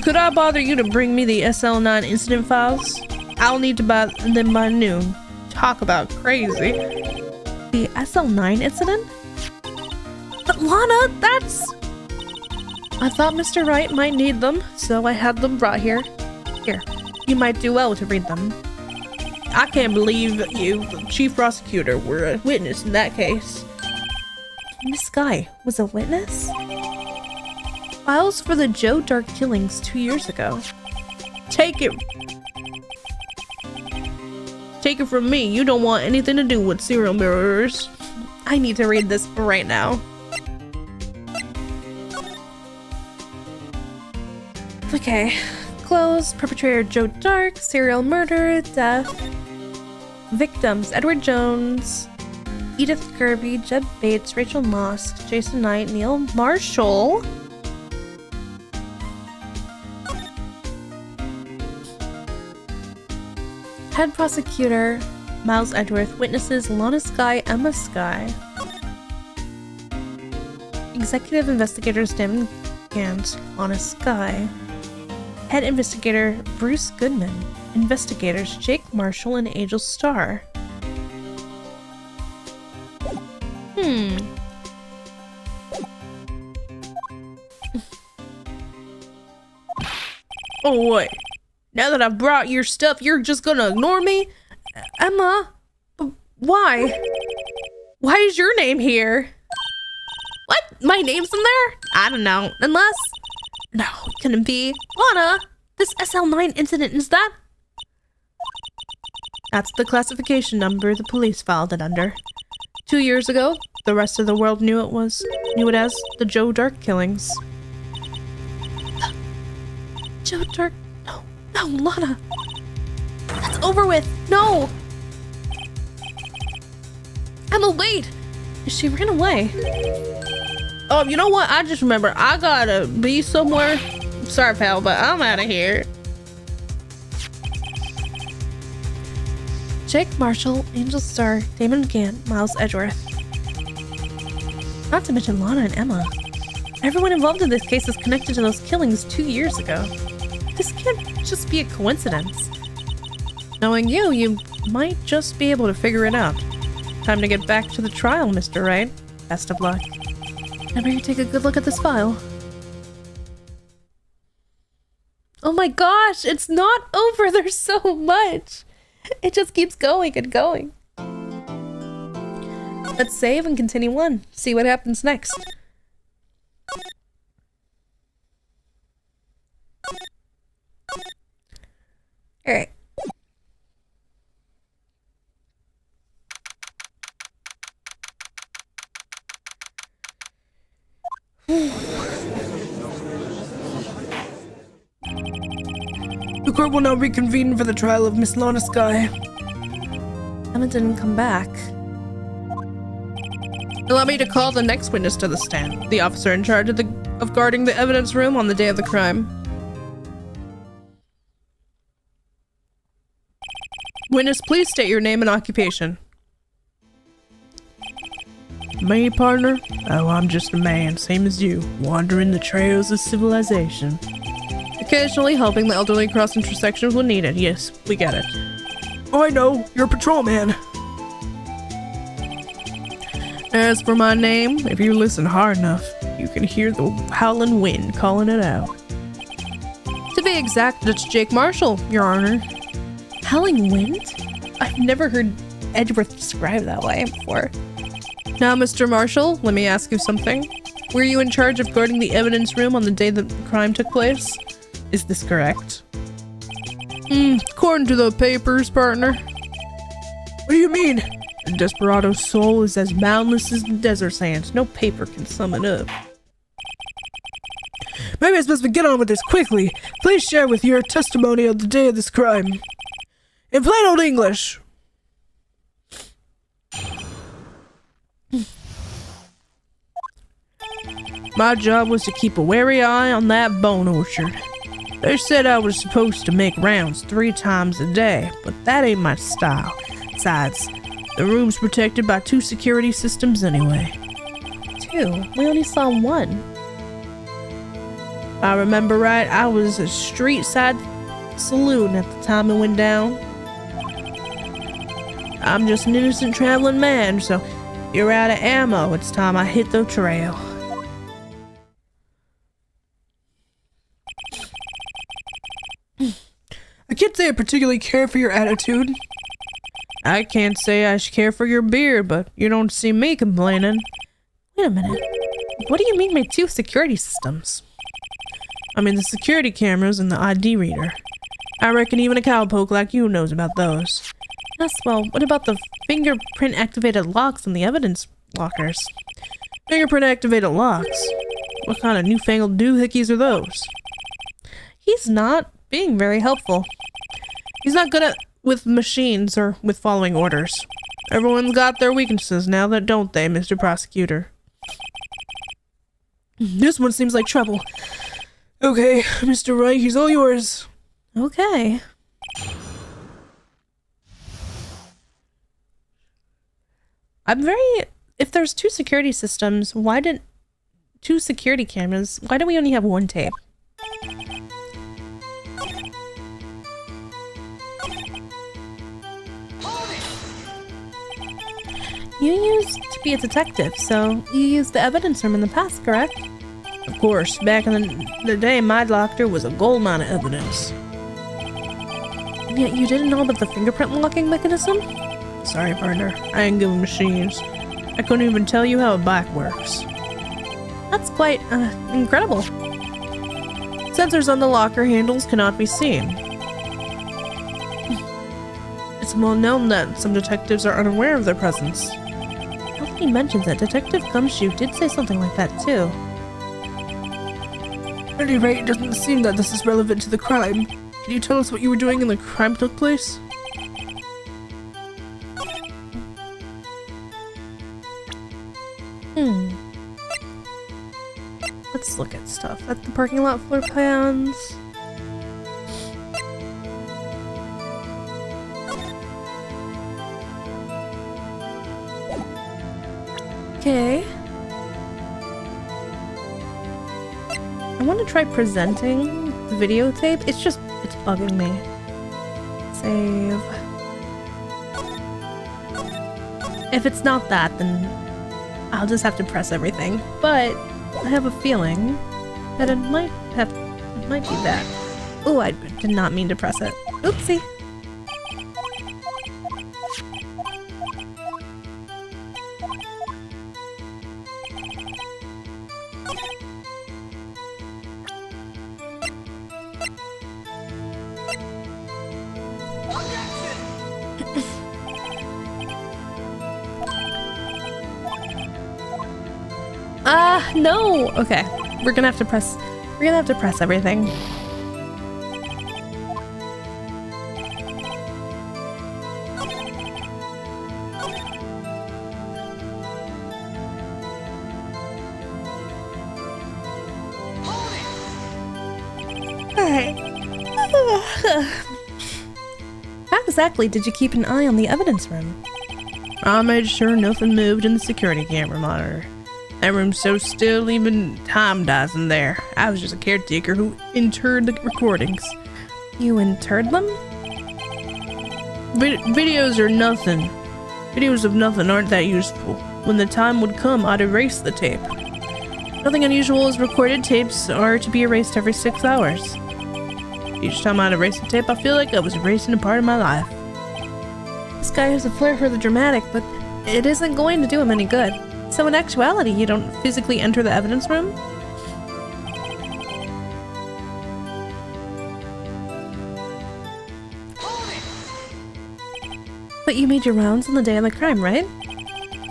C: Could I bother you to bring me the SL9 incident files? I'll need to buy them by noon. Talk about crazy.
A: The SL9 incident?
C: But Lana, that's...
A: I thought Mr. Wright might need them, so I had them brought here. Here, you might do well to read them.
C: I can't believe you, the chief prosecutor, were a witness in that case.
A: This guy was a witness? Files for the Joe Dark killings 2 years ago.
C: Take it from me, you don't want anything to do with serial murderers.
A: I need to read this right now. Okay. Close. Perpetrator Joe Dark. Serial murder. Death. Victims Edward Jones, Edith Kirby, Jeb Bates, Rachel Mosk, Jason Knight, Neil Marshall. Head prosecutor Miles Edgeworth. Witnesses Lana Skye, Emma Skye. Executive investigators Devin Gant, Lana Skye. Head investigator Bruce Goodman. Investigators Jake Marshall and Angel Starr.
C: Oh, wait. Now that I've brought your stuff, you're just gonna ignore me?
A: Emma, why?
C: Why is your name here? What? My name's in there? I don't know. Unless... No, it couldn't be. Lana, this SL9 incident, is that...
A: That's the classification number the police filed it under. 2 years ago, the rest of the world knew it as the Joe Dark killings.
C: Joe Dark... No, Lana. That's over with. No. Emma, wait.
A: She ran away.
C: Oh, you know what? I just remember. I gotta be somewhere. Sorry, pal, but I'm out of here.
A: Jake Marshall, Angel Starr, Damon Gant, Miles Edgeworth. Not to mention Lana and Emma. Everyone involved in this case is connected to those killings 2 years ago. This can't just be a coincidence. Knowing you, you might just be able to figure it out. Time to get back to the trial, Mr. Wright. Best of luck. I better take a good look at this file. Oh my gosh, it's not over. There's so much. It just keeps going and going. Let's save and continue on. See what happens next. Alright.
B: The court will now reconvene for the trial of Miss Lana Skye.
A: Emma didn't come back.
C: Allow me to call the next witness to the stand. The officer in charge of guarding the evidence room on the day of the crime. Witness, please state your name and occupation.
B: Me, partner? Oh, I'm just a man, same as you, wandering the trails of civilization.
C: Occasionally helping the elderly cross intersections when needed. Yes, we get it.
B: I know, you're a patrolman.
C: As for my name, if you listen hard enough, you can hear the howling wind calling it out. To be exact, it's Jake Marshall, Your Honor.
A: Howling wind? I've never heard Edgeworth described that way before.
C: Now, Mr. Marshall, let me ask you something. Were you in charge of guarding the evidence room on the day that the crime took place? Is this correct?
B: According to the papers, partner. What do you mean?
C: A desperado's soul is as boundless as the desert sands. No paper can sum it up.
B: Maybe I'm supposed to get on with this quickly. Please share with your testimony on the day of this crime. In plain old English.
C: My job was to keep a wary eye on that bone orchard. They said I was supposed to make rounds 3 times a day, but that ain't my style. Besides, the room's protected by 2 security systems anyway.
A: 2? We only saw 1.
C: If I remember right, I was a street side saloon at the time it went down. I'm just an innocent traveling man, so if you're out of ammo, it's time I hit the trail.
B: I can't say I particularly care for your attitude.
C: I can't say I care for your beard, but you don't see me complaining.
A: Wait a minute. What do you mean by 2 security systems?
C: I mean the security cameras and the ID reader. I reckon even a cowpoke like you knows about those.
A: Yes, well, what about the fingerprint activated locks in the evidence lockers?
C: Fingerprint activated locks? What kind of newfangled doohickeys are those?
A: He's not being very helpful.
C: He's not good at with machines or with following orders. Everyone's got their weaknesses now, that don't they, Mr. Prosecutor?
B: This one seems like trouble. Okay, Mr. Wright, he's all yours.
A: Okay. If there's 2 security systems, 2 security cameras, why do we only have 1 tape? You used to be a detective, so you used the evidence room in the past, correct?
C: Of course, back in the day, my doctor was a goldmine of evidence.
A: And yet you didn't know about the fingerprint locking mechanism?
C: Sorry, partner. I ain't good with machines. I couldn't even tell you how a bike works.
A: That's quite, incredible.
C: Sensors on the locker handles cannot be seen. It's well known that some detectives are unaware of their presence.
A: Now that he mentions it, Detective Gumshoe did say something like that too.
B: At any rate, it doesn't seem that this is relevant to the crime. Can you tell us what you were doing when the crime took place?
A: Let's look at stuff. At the parking lot floor plans. Okay. I want to try presenting the videotape. It's bugging me. Save. If it's not that, then I'll just have to press everything. But I have a feeling that it might be that. Oh, I did not mean to press it. Oopsie. No. Okay. We're gonna have to press everything. Alright. How exactly did you keep an eye on the evidence room?
C: I made sure nothing moved in the security camera monitor. That room's so still, even time dies in there. I was just a caretaker who interred the recordings.
A: You interred them?
C: Videos are nothing. Videos of nothing aren't that useful. When the time would come, I'd erase the tape. Nothing unusual as recorded tapes are to be erased every 6 hours. Each time I'd erase the tape, I feel like I was erasing a part of my life.
A: This guy has a flair for the dramatic, but it isn't going to do him any good. So in actuality, you don't physically enter the evidence room? But you made your rounds on the day of the crime, right?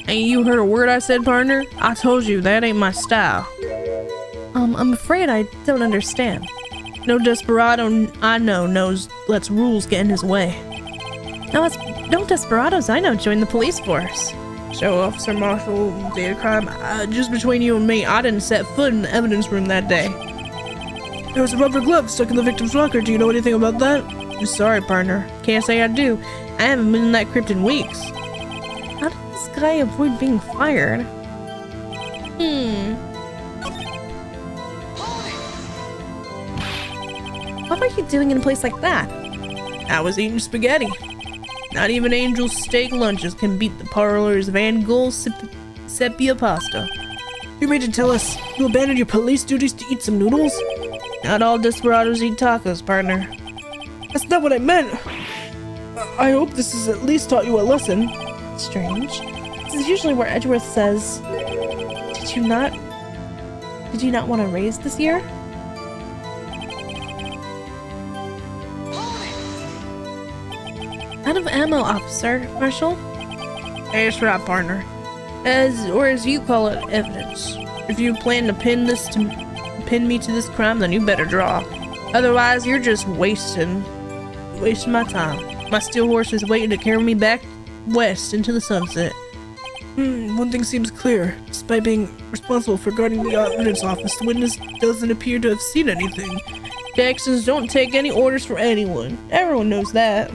C: Ain't you heard a word I said, partner? I told you that ain't my style.
A: I'm afraid I don't understand.
C: No desperado I know knows lets rules get in his way.
A: No desperados I know join the police force.
C: So, Officer Marshall, day of crime, just between you and me, I didn't set foot in the evidence room that day.
B: There was a rubber glove stuck in the victim's locker. Do you know anything about that?
C: I'm sorry, partner. Can't say I do. I haven't been in that crypt in weeks.
A: How did this guy avoid being fired? What are you doing in a place like that?
C: I was eating spaghetti. Not even Angel's steak lunches can beat the parlor's Van Gogh sepia pasta.
B: You mean to tell us you abandoned your police duties to eat some noodles?
C: Not all desperados eat tacos, partner.
B: That's not what I meant. I hope this has at least taught you a lesson.
A: Strange. This is usually where Edgeworth says, Did you not want to raise this year? Out of ammo, Officer Marshall.
C: That's right, partner. As you call it, evidence. If you plan to pin me to this crime, then you better draw. Otherwise, you're just wasting my time. My steel horse is waiting to carry me back west into the sunset.
B: One thing seems clear. Despite being responsible for guarding the evidence office, the witness doesn't appear to have seen anything.
C: Jacksons don't take any orders from anyone. Everyone knows that.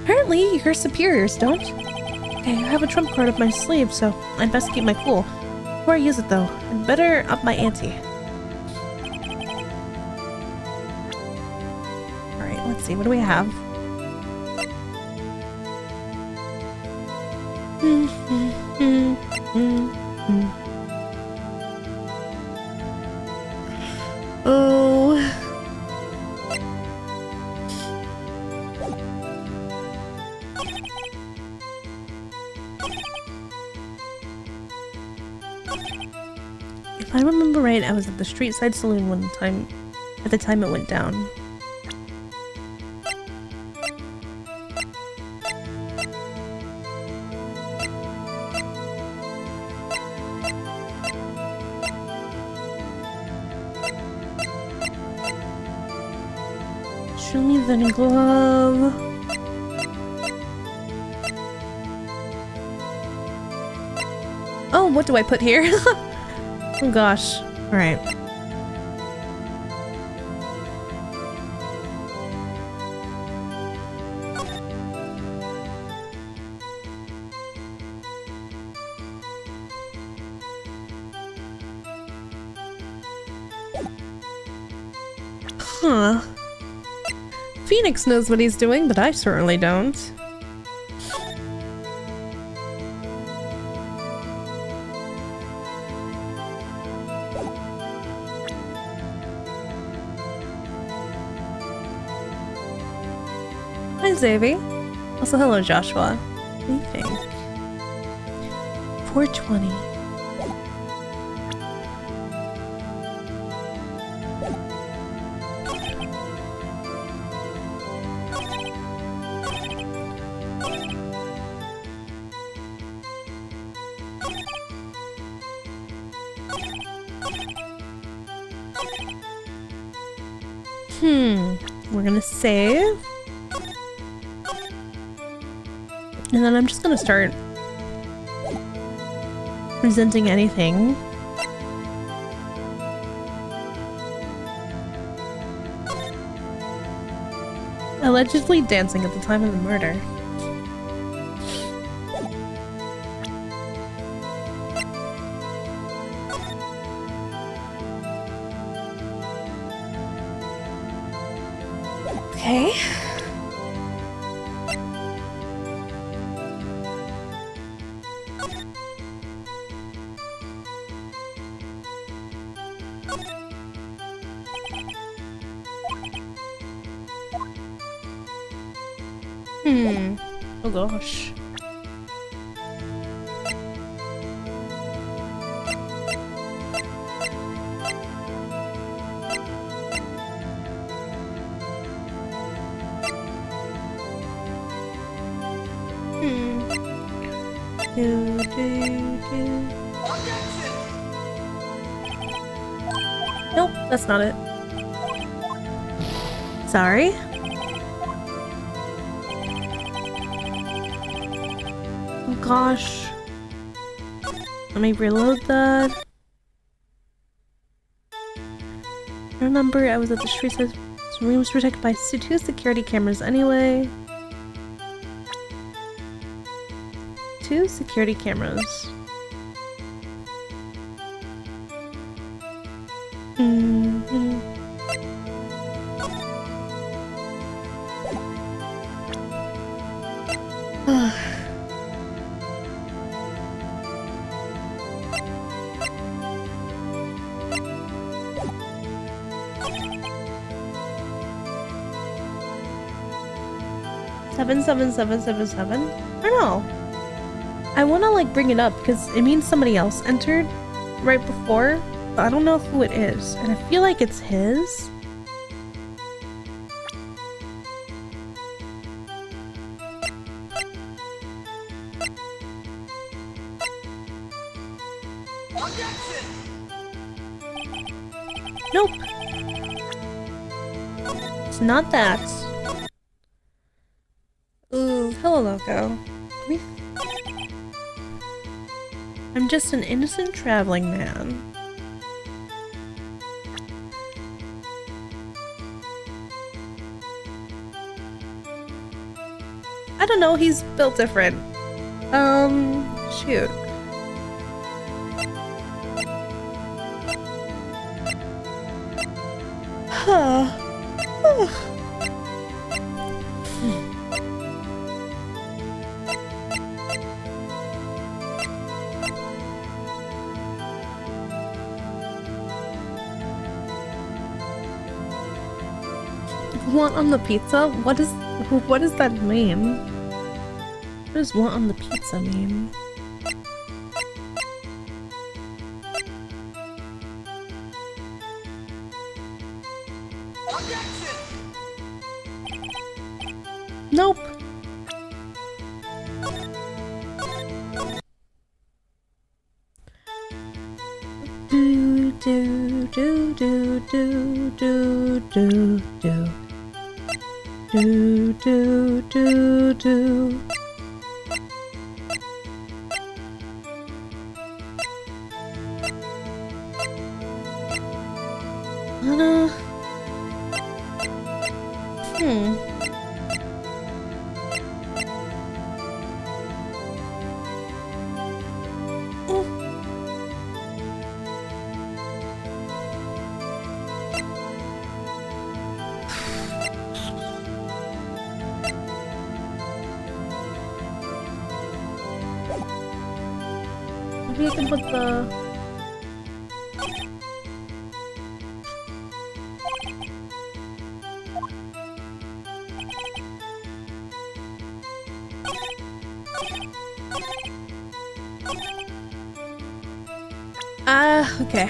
A: Apparently, your superiors don't. Okay, I have a trump card up my sleeve, so I'd best keep my cool. Before I use it, though, I'd better up my ante. Alright, let's see, what do we have? Oh. If I remember right, I was at the street side saloon at the time it went down. Show me the glove. Oh, what do I put here? Oh gosh. Alright. Huh. Phoenix knows what he's doing, but I certainly don't. Hi, Xavi. Also, hello, Joshua. What do you think? 420. We're gonna save. And then I'm just gonna start presenting anything. Allegedly dancing at the time of the murder. Okay. Oh gosh. Do, do, do. Nope, that's not it. Sorry. Oh gosh. Let me reload that. Remember, I was at the street side. This room was protected by two security cameras anyway. 2 security cameras. Mm-hmm. Seven, 7, I don't know. I want to like bring it up because it means somebody else entered right before, but I don't know who it is, and I feel like it's his. Nope. It's not that. Ooh, hello, Loco. I'm just an innocent traveling man. I don't know, he's built different. Shoot. Huh. Want on the pizza? What does that mean? What does want on the pizza mean? Nope. Do do do do do do do do. Do do do do. Maybe I can put the... okay.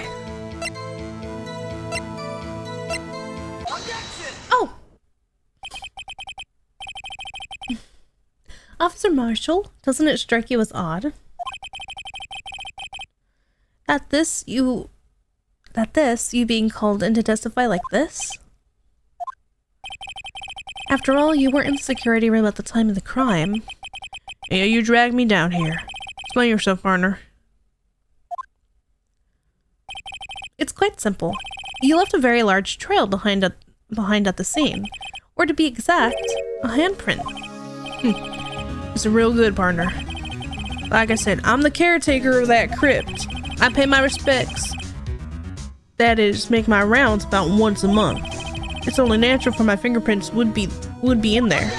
A: Oh! Officer Marshall, doesn't it strike you as odd? That this, you being called in to testify like this? After all, you weren't in the security room at the time of the crime.
C: Yeah, you dragged me down here. Explain yourself, partner.
A: It's quite simple. You left a very large trail behind at the scene. Or to be exact, a handprint.
C: It's a real good, partner. Like I said, I'm the caretaker of that crypt. I pay my respects. That is, make my rounds about once a month. It's only natural for my fingerprints would be in there.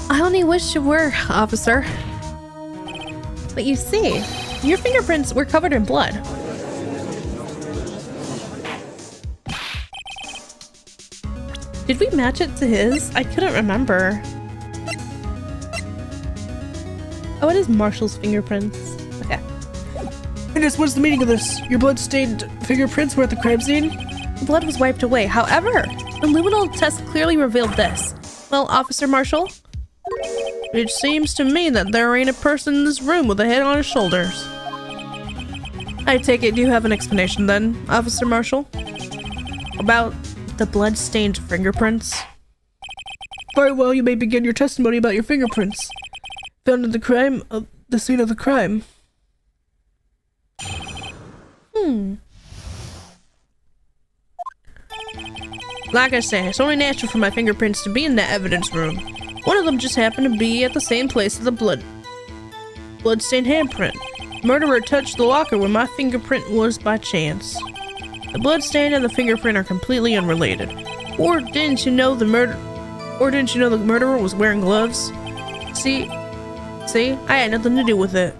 A: I only wish you were, officer. But you see, your fingerprints were covered in blood. Did we match it to his? I couldn't remember. Oh, it is Marshall's fingerprints. Okay.
B: Goodness, what's the meaning of this? Your blood-stained fingerprints were at the crime scene?
A: The blood was wiped away. However, the luminal test clearly revealed this. Well, Officer Marshall?
C: It seems to me that there ain't a person in this room with a head on his shoulders.
A: I take it you have an explanation then, Officer Marshall? About the blood-stained fingerprints?
B: Very well, you may begin your testimony about your fingerprints found at the scene of the crime.
C: Like I say, it's only natural for my fingerprints to be in that evidence room. One of them just happened to be at the same place as the blood-stained handprint. The murderer touched the locker where my fingerprint was by chance. The bloodstain and the fingerprint are completely unrelated. Or didn't you know the murderer was wearing gloves? See, I had nothing to do with it.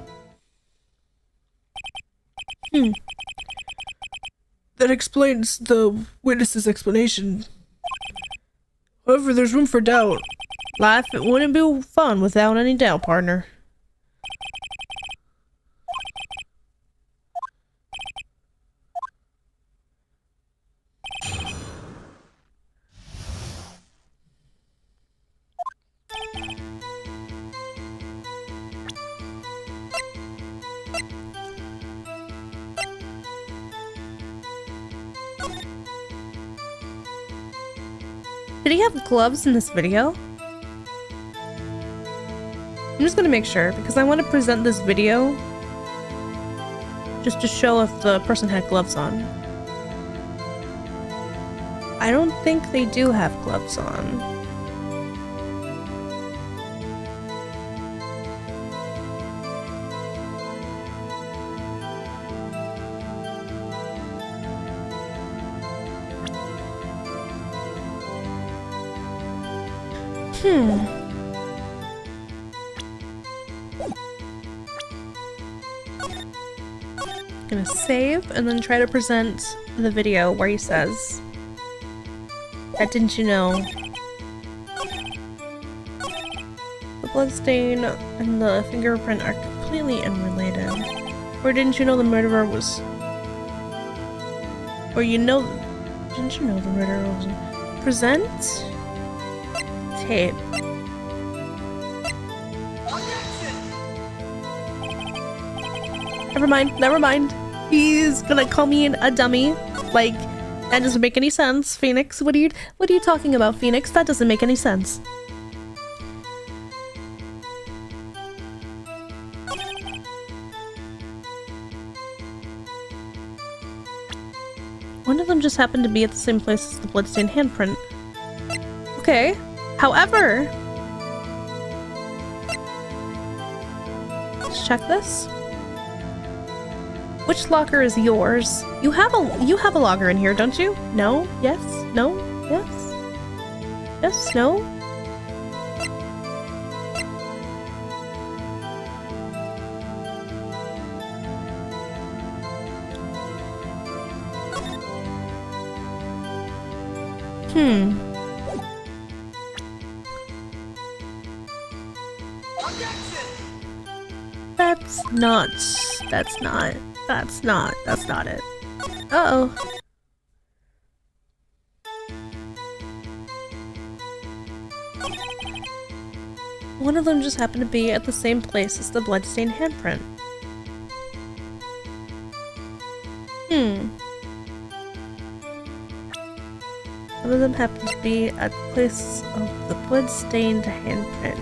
B: That explains the witness's explanation. However, there's room for doubt.
C: Life, it wouldn't be fun without any doubt, partner.
A: Did he have gloves in this video? I'm just gonna make sure because I want to present this video just to show if the person had gloves on. I don't think they do have gloves on. Gonna save and then try to present the video where he says that didn't you know the bloodstain and the fingerprint are completely unrelated. Or didn't you know the murderer was didn't you know the murderer was present tape. Never mind. He's gonna call me a dummy. Like, that doesn't make any sense, Phoenix. What are you talking about, Phoenix? That doesn't make any sense. One of them just happened to be at the same place as the bloodstained handprint. Okay. However, let's check this. Which locker is yours? You have a locker in here, don't you? No? Yes? No? Yes? Yes? No? That's not it. Uh-oh. One of them just happened to be at the same place as the bloodstained handprint. One of them happened to be at the place of the bloodstained handprint.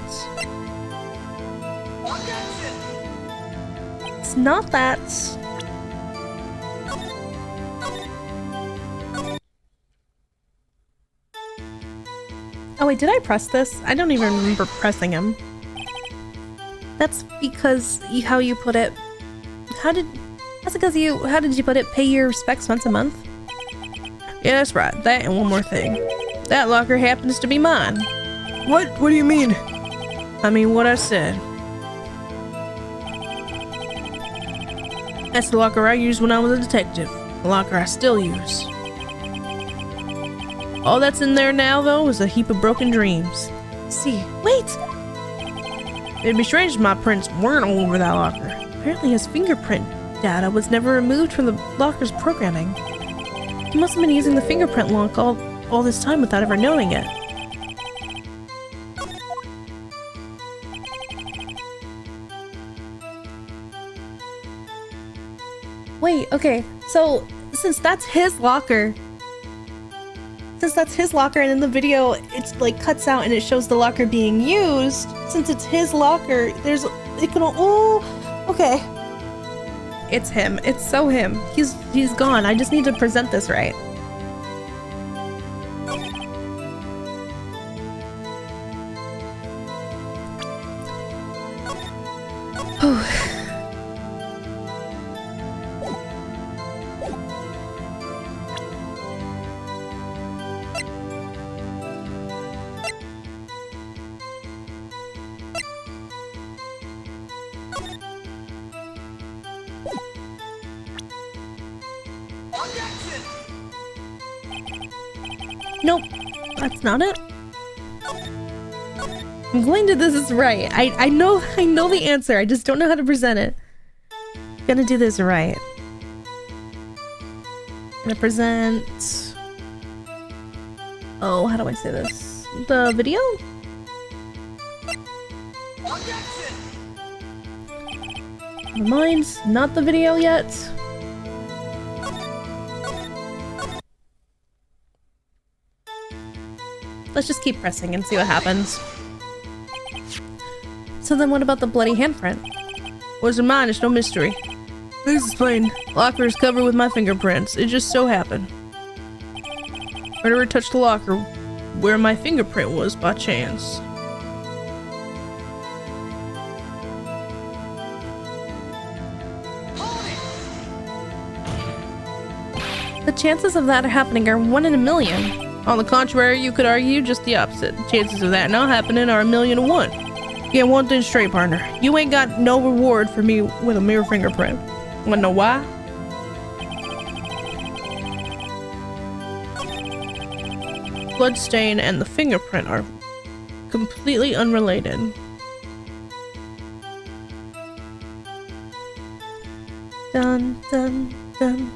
A: It's not that. Oh wait, did I press this? I don't even remember pressing him. That's because how you put it. How did you put it? Pay your respects once a month?
C: Yeah, that's right. That and one more thing. That locker happens to be mine.
B: What? What do you mean?
C: I mean what I said. That's the locker I used when I was a detective. The locker I still use. All that's in there now, though, is a heap of broken dreams.
A: See, wait!
C: It'd be strange if my prints weren't all over that locker.
A: Apparently his fingerprint data was never removed from the locker's programming. He must have been using the fingerprint lock all this time without ever knowing it. Wait, okay. So, since that's his locker, and in the video, it's like cuts out and it shows the locker being used. Since it's his locker, okay. It's him. It's so him. He's gone. I just need to present this right. Nope, that's not it. I'm going to do this right. I know the answer. I just don't know how to present it. I'm gonna do this right. I'm gonna present. Oh, how do I say this? The video? Never mind, not the video yet. Let's just keep pressing and see what happens. So then what about the bloody handprint?
C: Wasn't mine, it's no mystery.
B: Please explain.
C: Locker is covered with my fingerprints. It just so happened. Murderer touched the locker where my fingerprint was by chance.
A: The chances of that happening are 1 in a million.
C: On the contrary, you could argue just the opposite. The chances of that not happening are 1,000,000 to 1. Get one thing straight, partner. You ain't got no reward for me with a mere fingerprint. Wanna know why? Bloodstain and the fingerprint are completely unrelated.
A: Dun dun dun.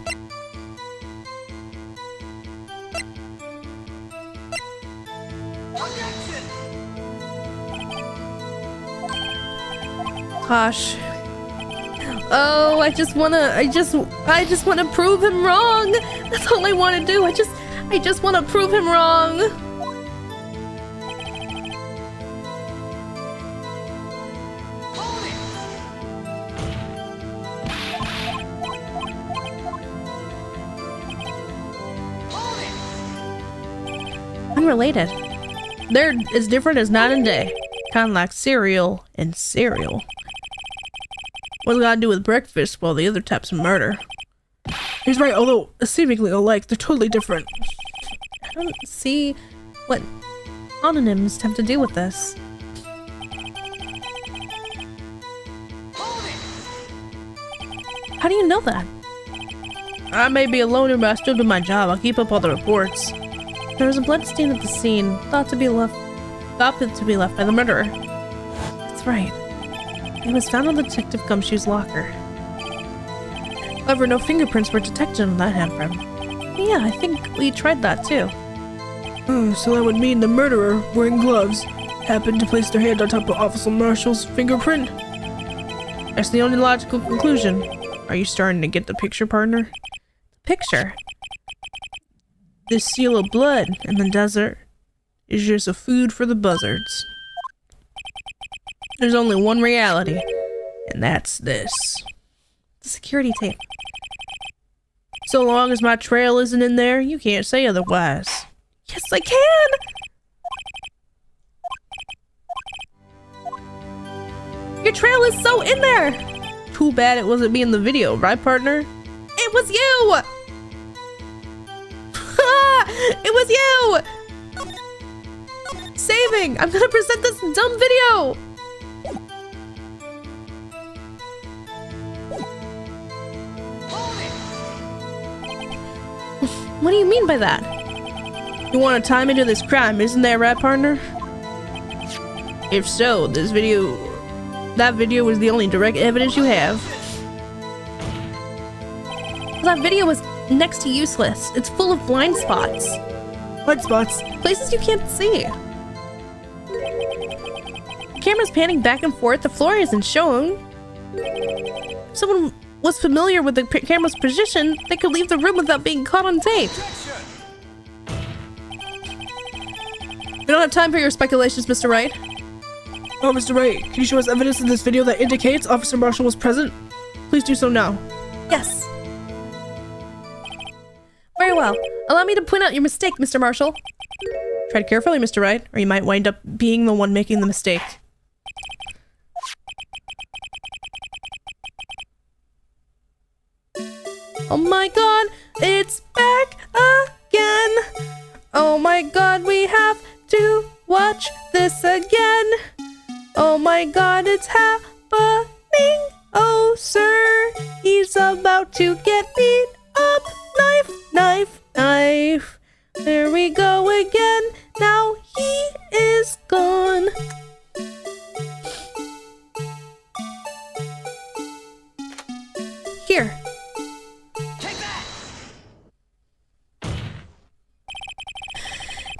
C: Gosh.
A: Oh, I just wanna prove him wrong. That's all I wanna do. I just wanna prove him wrong. Unrelated.
C: They're as different as night and day. Kinda like cereal and cereal. What's it got to do with breakfast while the other type's murder?
B: He's right, although seemingly alike, they're totally different.
A: I don't see what homonyms have to do with this. How do you know that?
C: I may be a loner, but I still do my job. I'll keep up all the reports.
A: There was a blood stain at the scene, thought to be left by the murderer. That's right. It was found on the Detective Gumshoe's locker.
C: However, no fingerprints were detected on that handprint.
A: Yeah, I think we tried that too.
B: So that would mean the murderer, wearing gloves, happened to place their hand on top of Officer Marshall's fingerprint?
C: That's the only logical conclusion. Are you starting to get the picture, partner?
A: Picture?
C: This seal of blood in the desert is just a food for the buzzards. There's only one reality, and that's this.
A: The security tape.
C: So long as my trail isn't in there, you can't say otherwise.
A: Yes, I can! Your trail is so in there!
C: Too bad it wasn't me in the video, right, partner?
A: It was you! It was you! Saving! I'm gonna present this dumb video! What do you mean by that?
C: You want to tie me to this crime, isn't that right, partner? If so, that video was the only direct evidence you have.
A: That video was next to useless. It's full of blind spots.
B: Blind spots?
A: Places you can't see. The camera's panning back and forth. The floor isn't shown. If someone
C: was familiar with the camera's position, they could leave the room without being caught on tape. We don't have time for your speculations, Mr. Wright.
B: Oh, Mr. Wright, can you show us evidence in this video that indicates Officer Marshall was present?
C: Please do so now.
A: Yes. Very well. Allow me to point out your mistake, Mr. Marshall.
C: Tread carefully, Mr. Wright, or you might wind up being the one making the mistake. Oh my god, it's back again! Oh my god, we have to watch this again! Oh my god, it's happening! Oh sir, he's about to get beat up! Knife, knife, knife! There we go again! Now he is gone!
A: Here.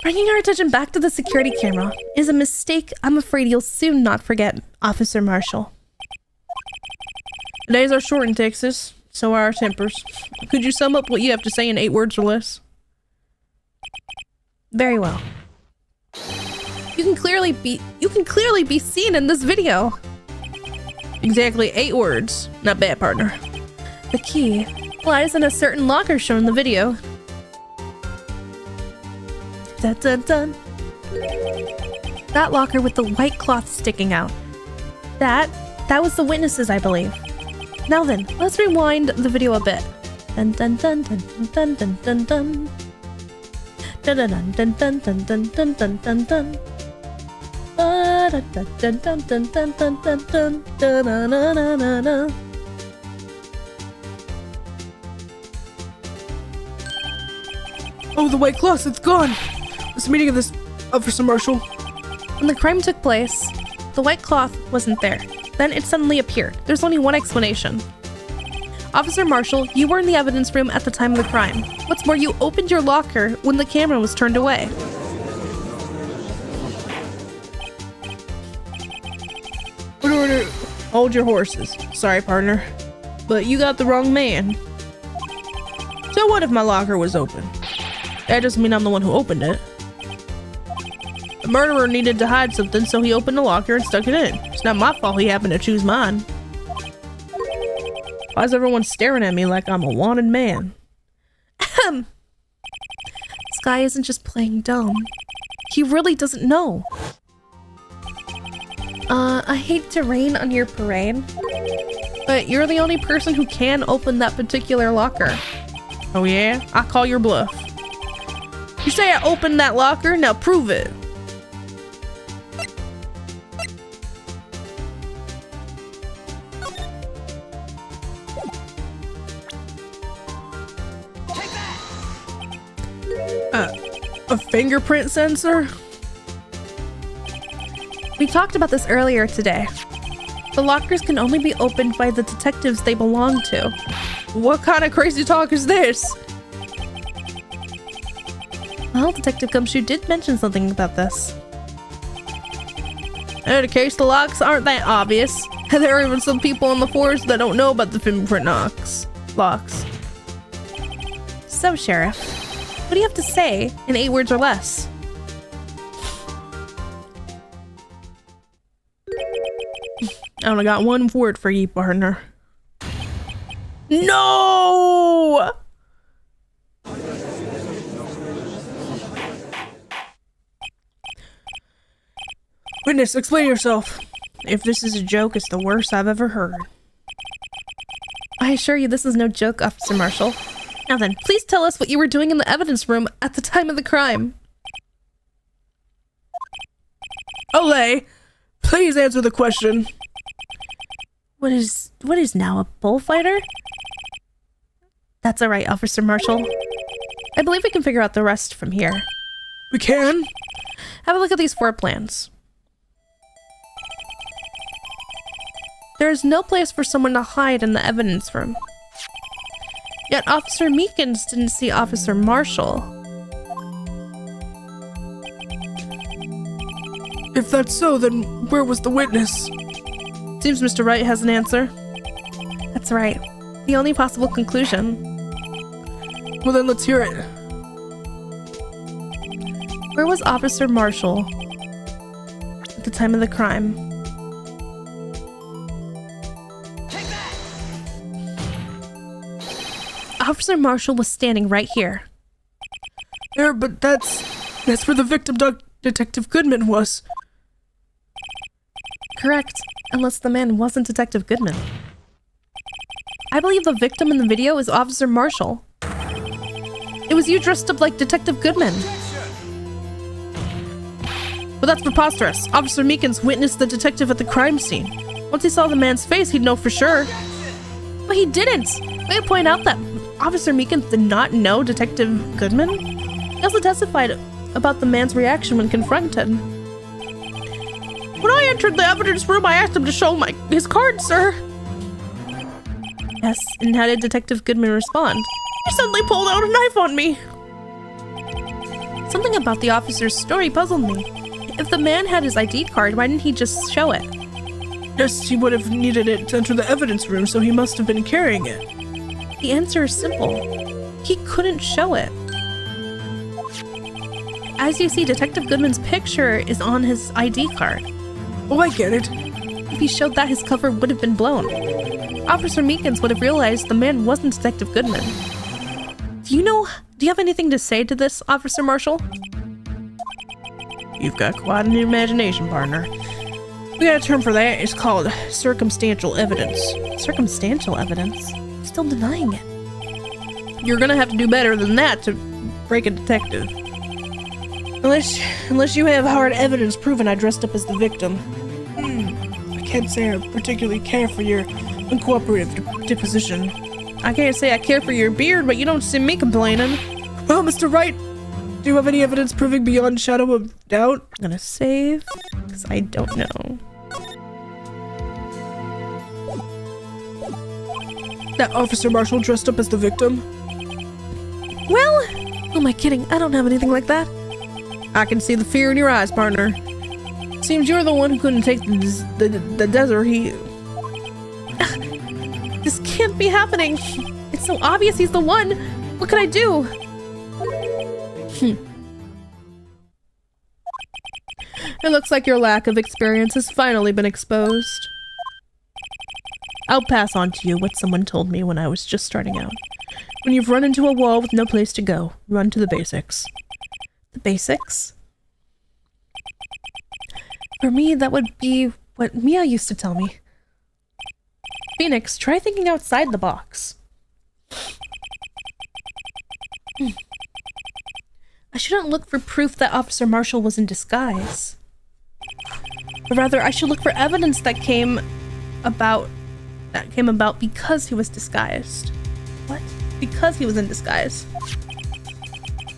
A: Bringing our attention back to the security camera is a mistake I'm afraid you'll soon not forget, Officer Marshall.
C: Days are short in Texas, so are our tempers. Could you sum up what you have to say in 8 words or less?
A: Very well. You can clearly be seen in this video.
C: Exactly 8 words. Not bad, partner.
A: The key lies in a certain locker shown in the video. Dun, dun, dun. That locker with the white cloth sticking out. That was the witnesses, I believe. Now then, let's rewind the video a bit. Dun dun dun dun dun dun dun dun. Dun dun dun dun dun dun dun dun dun dun. Dun dun dun dun dun dun dun dun dun dun dun dun dun.
B: Oh, the white cloth, it's gone! What's the meaning of this, Officer Marshall?
A: When the crime took place, the white cloth wasn't there. Then it suddenly appeared. There's only one explanation. Officer Marshall, you were in the evidence room at the time of the crime. What's more, you opened your locker when the camera was turned away.
C: Order. Hold your horses. Sorry, partner. But you got the wrong man. So what if my locker was open? That doesn't mean I'm the one who opened it. The murderer needed to hide something, so he opened the locker and stuck it in. It's not my fault he happened to choose mine. Why is everyone staring at me like I'm a wanted man?
A: This guy isn't just playing dumb. He really doesn't know. I hate to rain on your parade, but you're the only person who can open that particular locker.
C: Oh yeah? I call your bluff. You say I opened that locker? Now prove it. A fingerprint sensor?
A: We talked about this earlier today. The lockers can only be opened by the detectives they belong to.
C: What kind of crazy talk is this?
A: Well, Detective Gumshoe did mention something about this.
C: In any case, the locks aren't that obvious. There are even some people on the force that don't know about the fingerprint locks.
A: So, Sheriff, what do you have to say in 8 words or less?
C: I only got 1 word for you, partner. No!
B: Witness, explain yourself.
C: If this is a joke, it's the worst I've ever heard.
A: I assure you this is no joke, Officer Marshall. Now then, please tell us what you were doing in the evidence room at the time of the crime.
B: Olay, please answer the question.
A: What is now a bullfighter? That's all right, Officer Marshall. I believe we can figure out the rest from here.
B: We can?
A: Have a look at these 4 plans. There is no place for someone to hide in the evidence room. Yet Officer Meekins didn't see Officer Marshall.
B: If that's so, then where was the witness?
C: Seems Mr. Wright has an answer.
A: That's right. The only possible conclusion.
B: Well then, let's hear it.
A: Where was Officer Marshall at the time of the crime? Officer Marshall was standing right here.
B: There, but that's where the victim, Detective Goodman, was.
A: Correct, unless the man wasn't Detective Goodman. I believe the victim in the video is Officer Marshall. It was you dressed up like Detective Goodman. But that's preposterous. Officer Meekins witnessed the detective at the crime scene. Once he saw the man's face, he'd know for sure. But he didn't! I would point out that Officer Meekins did not know Detective Goodman. He also testified about the man's reaction when confronted.
C: When I entered the evidence room, I asked him to show his card, sir.
A: Yes, and how did Detective Goodman respond?
C: He suddenly pulled out a knife on me.
A: Something about the officer's story puzzled me. If the man had his ID card, why didn't he just show it?
B: Yes, he would have needed it to enter the evidence room, so he must have been carrying it.
A: The answer is simple. He couldn't show it. As you see, Detective Goodman's picture is on his ID card.
B: Oh, I get it.
A: If he showed that, his cover would have been blown. Officer Meekins would have realized the man wasn't Detective Goodman. Do you have anything to say to this, Officer Marshall?
C: You've got quite an imagination, partner. We got a term for that. It's called circumstantial evidence.
A: Circumstantial evidence? Still denying it.
C: You're gonna have to do better than that to break a detective. Unless you have hard evidence proving I dressed up as the victim.
B: I can't say I particularly care for your uncooperative deposition.
C: I can't say I care for your beard, but you don't see me complaining.
B: Well, Mr. Wright, do you have any evidence proving beyond shadow of doubt?
A: I'm gonna save, because I don't know.
B: That Officer Marshall dressed up as the victim?
A: Well, who am I kidding? I don't have anything like that.
C: I can see the fear in your eyes, partner. Seems you're the one who couldn't take the desert heat.
A: This can't be happening. It's so obvious he's the one. What could I do?
C: It looks like your lack of experience has finally been exposed. I'll pass on to you what someone told me when I was just starting out. When you've run into a wall with no place to go, run to the basics.
A: The basics? For me, that would be what Mia used to tell me. Phoenix, try thinking outside the box. I shouldn't look for proof that Officer Marshall was in disguise. But rather, I should look for evidence that came about because he was disguised. What? Because he was in disguise.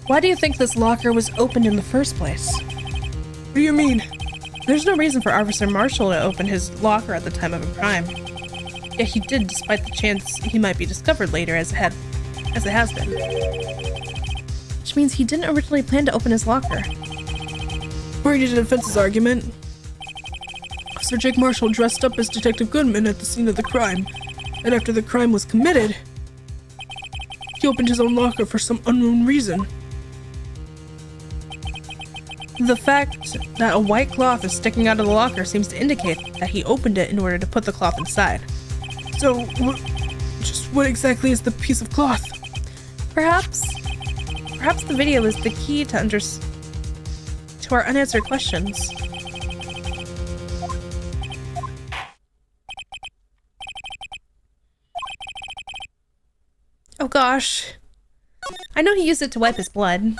A: Why do you think this locker was opened in the first place?
B: What do you mean?
C: There's no reason for Officer Marshall to open his locker at the time of a crime. Yet he did, despite the chance he might be discovered later as it has been.
A: Which means he didn't originally plan to open his locker.
B: According to the defense's argument, Officer Jake Marshall dressed up as Detective Goodman at the scene of the crime, and after the crime was committed, he opened his own locker for some unknown reason.
C: The fact that a white cloth is sticking out of the locker seems to indicate that he opened it in order to put the cloth inside.
B: So, what exactly is the piece of cloth?
A: Perhaps the video is the key to our unanswered questions. Oh gosh. I know he used it to wipe his blood.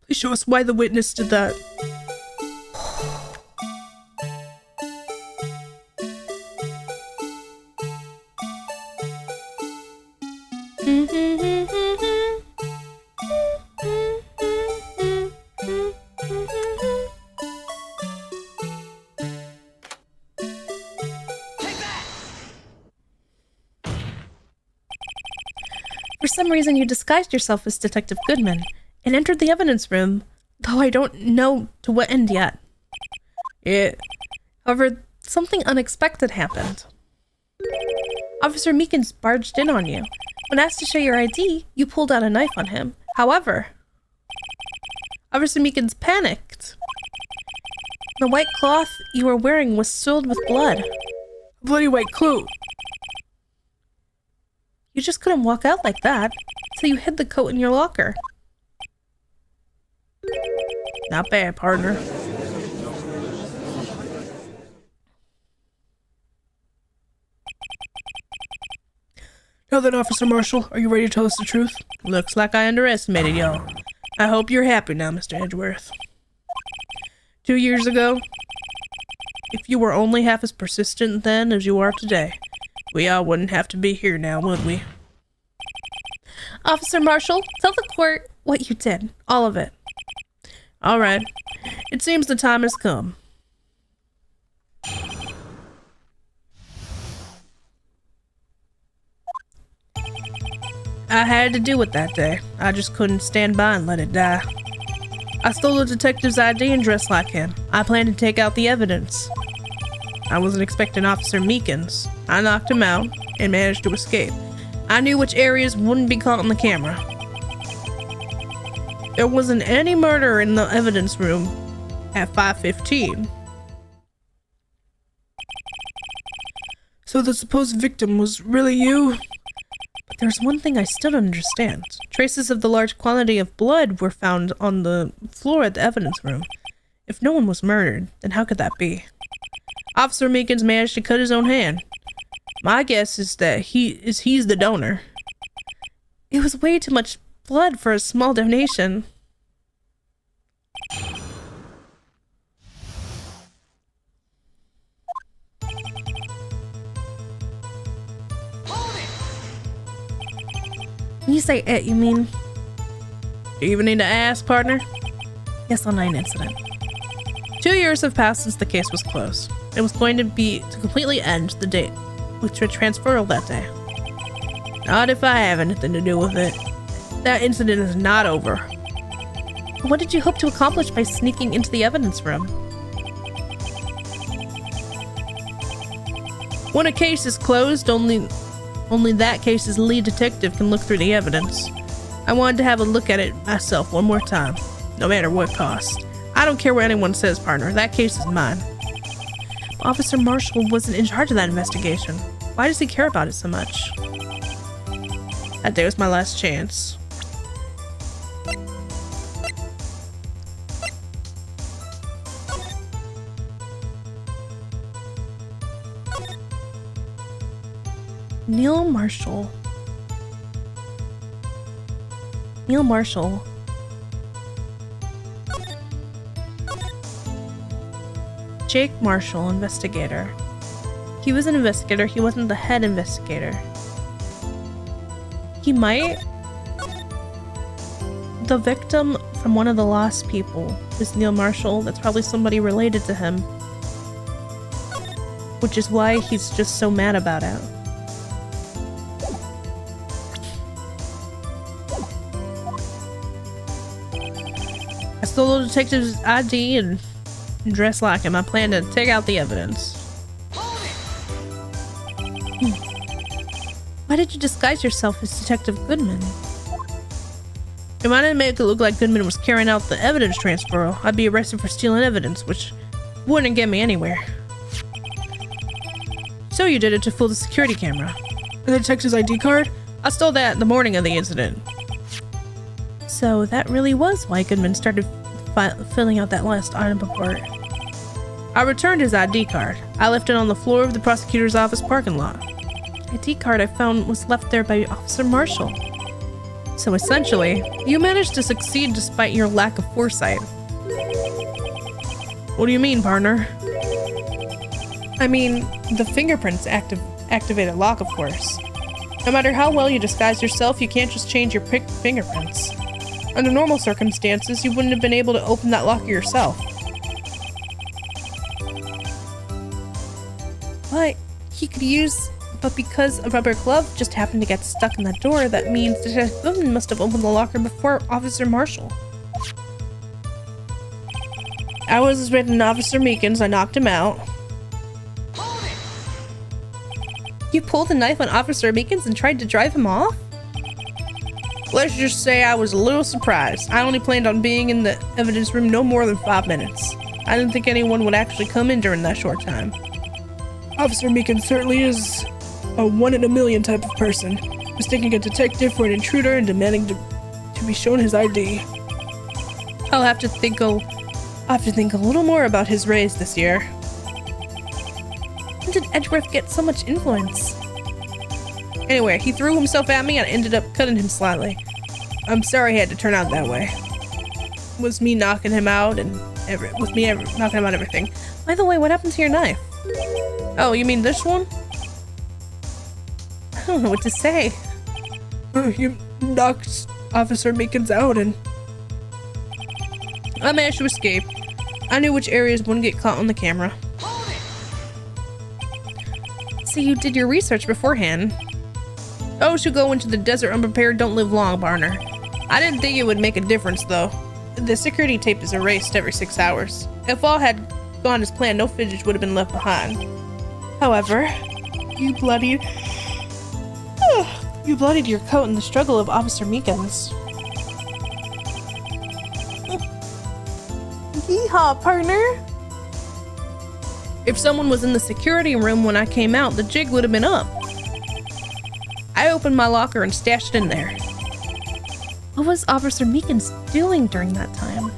B: Please show us why the witness did that.
A: For some reason, you disguised yourself as Detective Goodman and entered the evidence room, though I don't know to what end yet. However, something unexpected happened. Officer Meekins barged in on you. When asked to show your ID, you pulled out a knife on him. However, Officer Meekins panicked. The white cloth you were wearing was soiled with blood.
B: A bloody white clue.
A: You just couldn't walk out like that, so you hid the coat in your locker.
C: Not bad, partner.
B: Now then, Officer Marshall, are you ready to tell us the truth?
C: Looks like I underestimated y'all. I hope you're happy now, Mr. Edgeworth. 2 years ago, if you were only half as persistent then as you are today, we all wouldn't have to be here now, would we?
A: Officer Marshall, tell the court what you did. All of it.
C: All right. It seems the time has come. I had to do it that day. I just couldn't stand by and let it die. I stole a detective's ID and dressed like him. I planned to take out the evidence. I wasn't expecting Officer Meekins. I knocked him out and managed to escape. I knew which areas wouldn't be caught on the camera. There wasn't any murder in the evidence room at 5:15.
B: So the supposed victim was really you?
A: But there's one thing I still don't understand.
C: Traces of the large quantity of blood were found on the floor at the evidence room. If no one was murdered, then how could that be? Officer Meekins managed to cut his own hand. My guess is that he's the donor.
A: It was way too much blood for a small donation. When you say it, you mean?
C: Do you even need to ask, partner?
A: Yes, on 9 incident.
C: 2 years have passed since the case was closed. It was going to be to completely end the date with the transferal that day. Not if I have anything to do with it. That incident is not over.
A: What did you hope to accomplish by sneaking into the evidence room?
C: When a case is closed, only that case's lead detective can look through the evidence. I wanted to have a look at it myself one more time, no matter what cost. I don't care what anyone says, partner. That case is mine.
A: Officer Marshall wasn't in charge of that investigation. Why does he care about it so much?
C: That day was my last chance.
A: Neil Marshall. Neil Marshall. Jake Marshall, investigator. He was an investigator, he wasn't the head investigator. He might... The victim from one of the lost people is Neil Marshall. That's probably somebody related to him. Which is why he's just so mad about it.
C: I stole the detective's ID and dressed like him. I planned to take out the evidence.
A: Why did you disguise yourself as Detective Goodman?
C: If I didn't make it look like Goodman was carrying out the evidence transfer, I'd be arrested for stealing evidence, which wouldn't get me anywhere. So you did it to fool the security camera.
B: And the detective's ID card?
C: I stole that the morning of the incident.
A: So that really was why Goodman started filling out that last item report.
C: I returned his ID card. I left it on the floor of the prosecutor's office parking lot.
A: ID card I found was left there by Officer Marshall.
C: So essentially, you managed to succeed despite your lack of foresight. What do you mean, partner?
A: I mean, the fingerprints activated lock, of course.
C: No matter how well you disguise yourself, you can't just change your fingerprints. Under normal circumstances, you wouldn't have been able to open that locker yourself.
A: But because a rubber glove just happened to get stuck in that door, that means Detective Goodman must have opened the locker before Officer Marshall.
C: I was expecting Officer Meekins. I knocked him out. You pulled a knife on Officer Meekins and tried to drive him off? Let's just say I was a little surprised. I only planned on being in the evidence room no more than 5 minutes. I didn't think anyone would actually come in during that short time.
B: Officer Meekins certainly is a 1 in a million type of person, mistaking a detective for an intruder and demanding to be shown his ID.
C: I'll have to think a little more about his raise this year. When did Edgeworth get so much influence? Anyway, he threw himself at me and ended up cutting him slightly. I'm sorry he had to turn out that way. It was me knocking him out and knocking him out everything.
A: By the way, what happened to your knife?
C: Oh, you mean this one?
A: I don't know what to say.
B: You knocked Officer Meekins out and...
C: I managed to escape. I knew which areas wouldn't get caught on the camera.
A: So you did your research beforehand.
C: Those who go into the desert unprepared don't live long, Barner. I didn't think it would make a difference, though. The security tape is erased every 6 hours. If all had gone as planned, no footage would have been left behind. However, you bloodied your coat in the struggle of Officer Meekins.
A: Yeehaw, partner!
C: If someone was in the security room when I came out, the jig would have been up. I opened my locker and stashed it in there.
A: What was Officer Meekins doing during that time?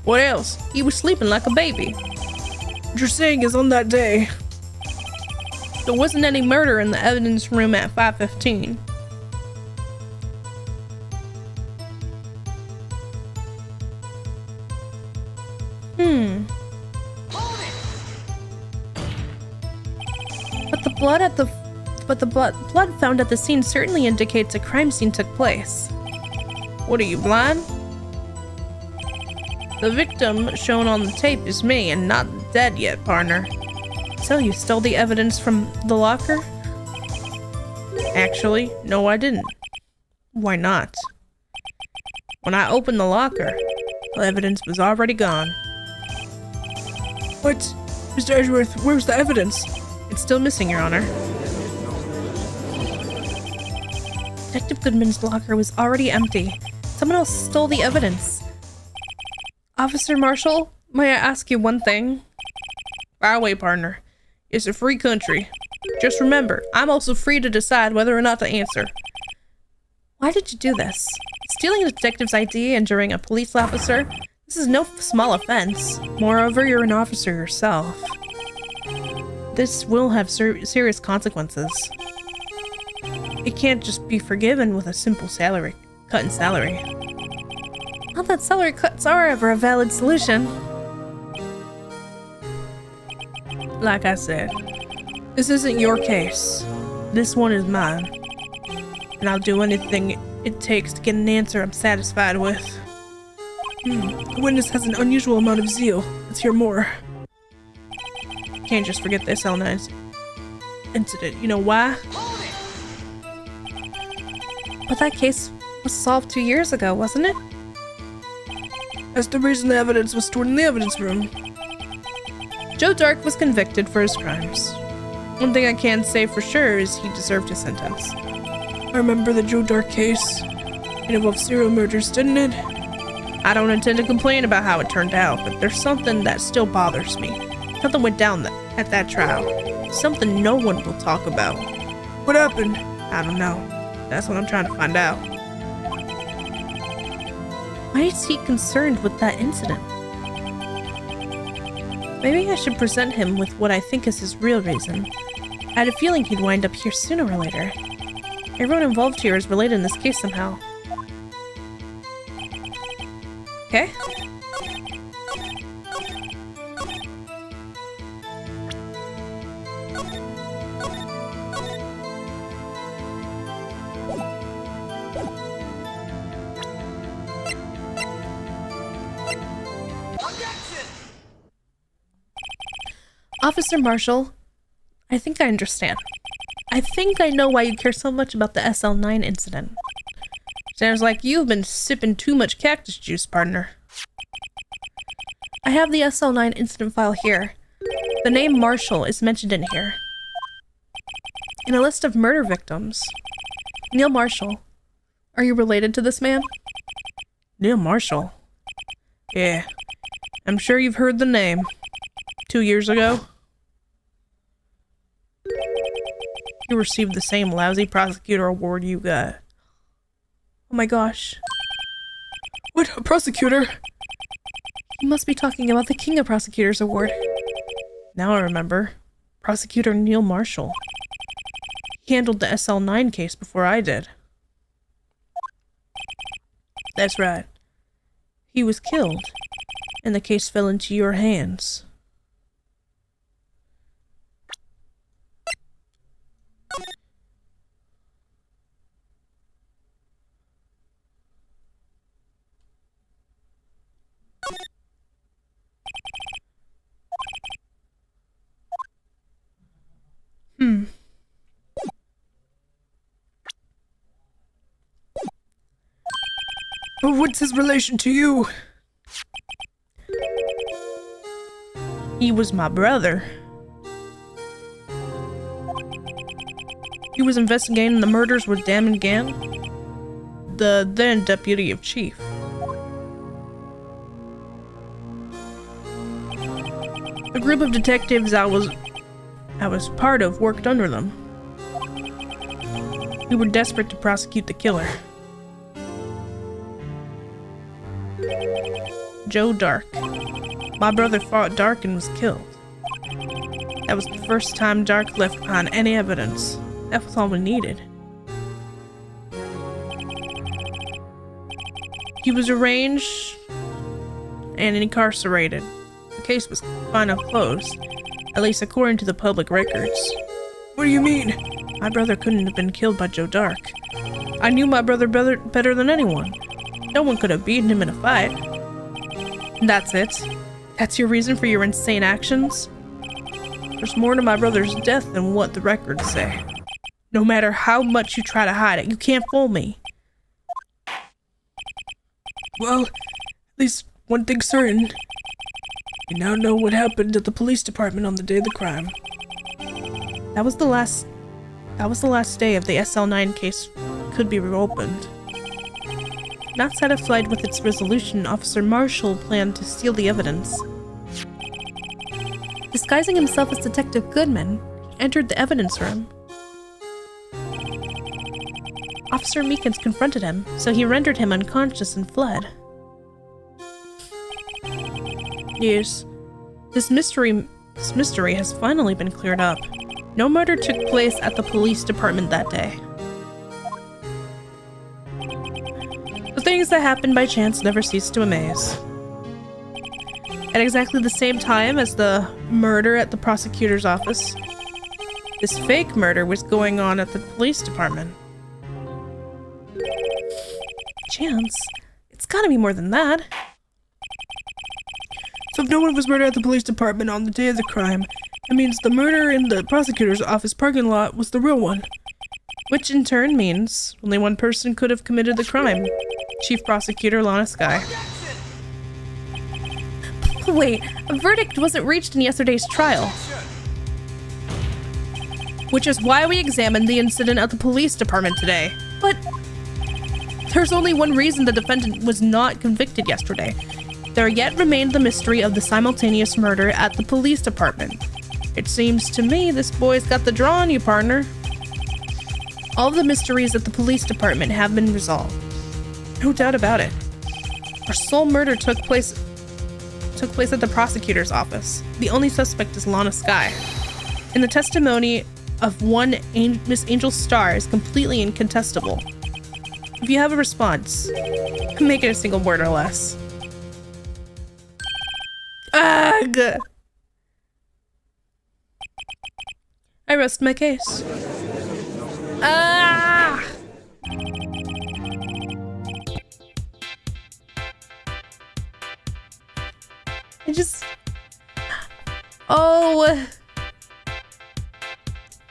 C: What else? He was sleeping like a baby.
B: What you're saying is on that day,
C: There wasn't any murder in the evidence room at 5:15.
A: But the blood found at the scene certainly indicates a crime scene took place.
C: What are you, blind? The victim shown on the tape is me and not dead yet, partner.
A: So you stole the evidence from the locker?
C: Actually, no, I didn't. Why not? When I opened the locker, the evidence was already gone.
B: what? Mr. Edgeworth, where's the evidence?
C: It's still missing, Your Honor.
A: Detective Goodman's locker was already empty. Someone else stole the evidence.
C: Officer Marshall, may I ask you one thing? Fire away, partner. It's a free country. Just remember, I'm also free to decide whether or not to answer.
A: Why did you do this? Stealing a detective's ID and injuring a police officer? This is no small offense.
C: Moreover, you're an officer yourself. This will have serious consequences. It can't just be forgiven with a simple cut in salary.
A: Not that salary cuts are ever a valid solution.
C: Like I said, this isn't your case. This one is mine. And I'll do anything it takes to get an answer I'm satisfied with.
B: The witness has an unusual amount of zeal. Let's hear more.
C: Can't just forget this L9 incident. You know why?
A: But that case was solved 2 years ago, wasn't it?
B: That's the reason the evidence was stored in the evidence room.
C: Joe Dark was convicted for his crimes. One thing I can say for sure is he deserved his sentence.
B: I remember the Joe Dark case. It involved serial murders, didn't it?
C: I don't intend to complain about how it turned out, but there's something that still bothers me. Something went down at that trial. Something no one will talk about.
B: What happened?
C: I don't know. That's what I'm trying to find out.
A: Why is he concerned with that incident?
C: Maybe I should present him with what I think is his real reason. I had a feeling he'd wind up here sooner or later. Everyone involved here is related in this case somehow. Okay?
A: Officer Marshall, I think I understand. I think I know why you care so much about the SL9 incident.
C: Sounds like you've been sipping too much cactus juice, partner.
A: I have the SL9 incident file here. The name Marshall is mentioned in here. In a list of murder victims. Neil Marshall. Are you related to this man?
B: Neil Marshall? Yeah. I'm sure you've heard the name. 2 years ago, you received the same lousy prosecutor award you got.
A: Oh my gosh.
B: What? A prosecutor?
A: You must be talking about the King of Prosecutors Award.
B: Now I remember. Prosecutor Neil Marshall. He handled the SL9 case before I did. That's right. He was killed, and the case fell into your hands. But what's his relation to you? He was my brother. He was investigating the murders with Damon Gann, the then deputy of chief. The group of detectives I was part of worked under them. We were desperate to prosecute the killer. Joe Dark. My brother fought Dark and was killed. That was the first time Dark left behind any evidence. That was all we needed. He was arraigned and incarcerated. The case was kind of closed, at least according to the public records. What do you mean? My brother couldn't have been killed by Joe Dark. I knew my brother better than anyone. No one could have beaten him in a fight. That's it? That's your reason for your insane actions? There's more to my brother's death than what the records say. No matter how much you try to hide it, you can't fool me. Well, at least one thing's certain. We now know what happened at the police department on the day of the crime. That was the last day of the SL9 case could be reopened. Not satisfied with its resolution, Officer Marshall planned to steal the evidence. Disguising himself as Detective Goodman, he entered the evidence room. Officer Meekins confronted him, so he rendered him unconscious and fled. Yes, this mystery has finally been cleared up. No murder took place at the police department that day. The things that happen by chance never cease to amaze. At exactly the same time as the murder at the prosecutor's office, this fake murder was going on at the police department. Chance? It's gotta be more than that. So if no one was murdered at the police department on the day of the crime, it means the murder in the prosecutor's office parking lot was the real one. Which in turn means only one person could have committed the crime. Chief Prosecutor Lana Skye. Wait, a verdict wasn't reached in yesterday's trial. Which is why we examined the incident at the police department today. But there's only one reason the defendant was not convicted yesterday. There yet remained the mystery of the simultaneous murder at the police department. It seems to me this boy's got the draw on you, partner. All of the mysteries at the police department have been resolved. No doubt about it. Our sole murder took place at the prosecutor's office. The only suspect is Lana Skye. And the testimony of one Miss Angel Starr is completely incontestable. If you have a response, make it a single word or less. Ugh! I rest my case. Ah! Oh.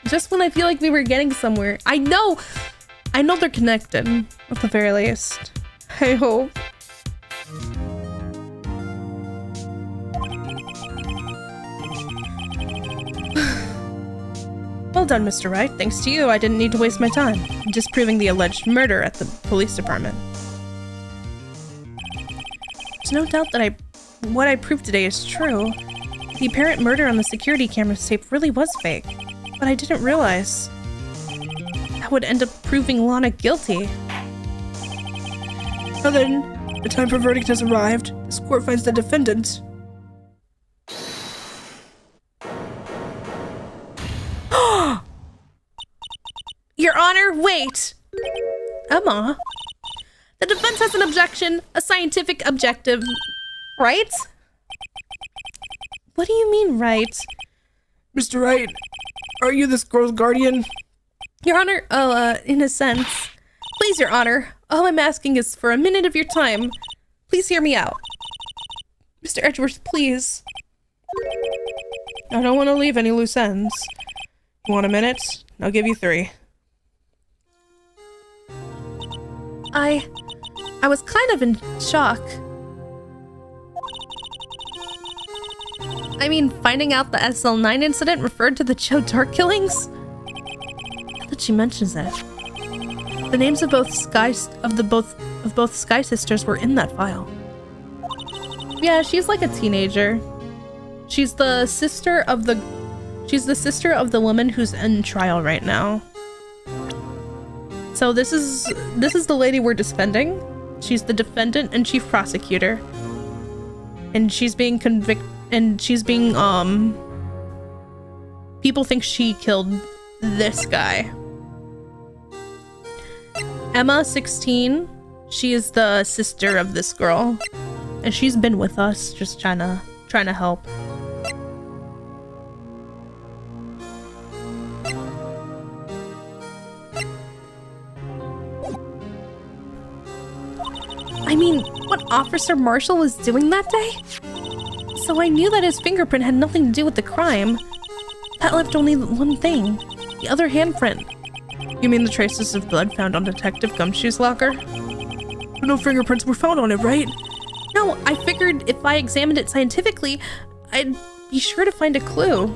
B: Just when I feel like we were getting somewhere. I know they're connected, at the very least. I hope.
A: Well done, Mr. Wright. Thanks to you, I didn't need to waste my time disproving the alleged murder at the police department. There's no doubt that what I proved today is true. The apparent murder on the security camera tape really was fake, but I didn't realize that would end up proving Lana guilty.
B: Now then, the time for verdict has arrived. This court finds the defendant.
A: Your Honor, wait! Emma? The defense has an objection, a scientific objective, right? What do you mean, right?
B: Mr. Wright, are you this girl's guardian?
A: Your Honor, in a sense. Please, Your Honor, all I'm asking is for a minute of your time. Please hear me out. Mr. Edgeworth, please.
C: I don't want to leave any loose ends. You want a minute? I'll give you 3.
A: I was kind of in shock. I mean, finding out the SL9 incident referred to the Joe Dark killings? Now that she mentions it. The names of both Sky sisters were in that file. Yeah, she's like a teenager. She's the sister of the woman who's in trial right now. So this is the lady we're defending. She's the defendant and chief prosecutor. And she's being people think she killed this guy. Emma, 16, she is the sister of this girl. And she's been with us, just trying to help. I mean, what Officer Marshall was doing that day? So I knew that his fingerprint had nothing to do with the crime. That left only one thing. The other handprint.
C: You mean the traces of blood found on Detective Gumshoe's locker?
B: But no fingerprints were found on it, right?
A: No, I figured if I examined it scientifically, I'd be sure to find a clue.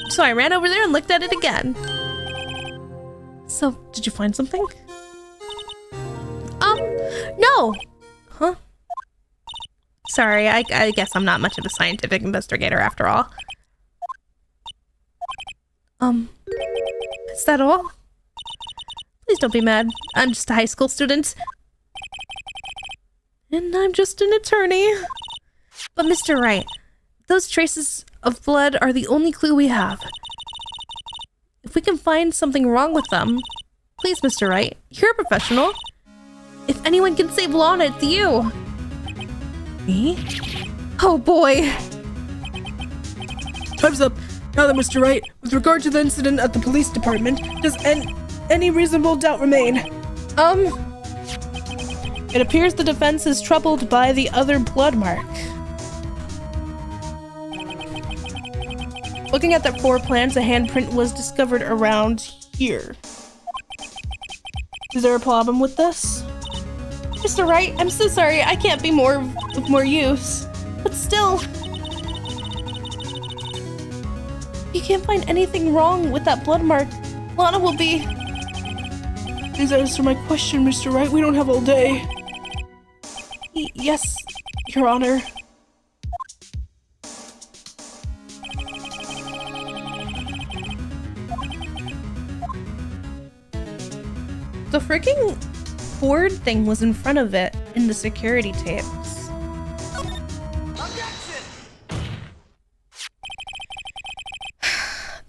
A: So I ran over there and looked at it again. So, did you find something? No! Huh? Sorry, I guess I'm not much of a scientific investigator after all. Is that all? Please don't be mad. I'm just a high school student. And I'm just an attorney. But Mr. Wright, those traces of blood are the only clue we have. If we can find something wrong with them, please, Mr. Wright, you're a professional. If anyone can save Lana, it's you. Me? Oh boy.
B: Time's up. Now then, Mr. Wright, with regard to the incident at the police department, does any reasonable doubt remain?
A: It appears the defense is troubled by the other blood mark. Looking at the floor plans, a handprint was discovered around here. Is there a problem with this? Mr. Wright, I'm so sorry. I can't be of more use. But still, you can't find anything wrong with that blood mark. Lana will be...
B: Please answer my question, Mr. Wright. We don't have all day.
A: Yes, Your Honor. The freaking board thing was in front of it in the security tapes.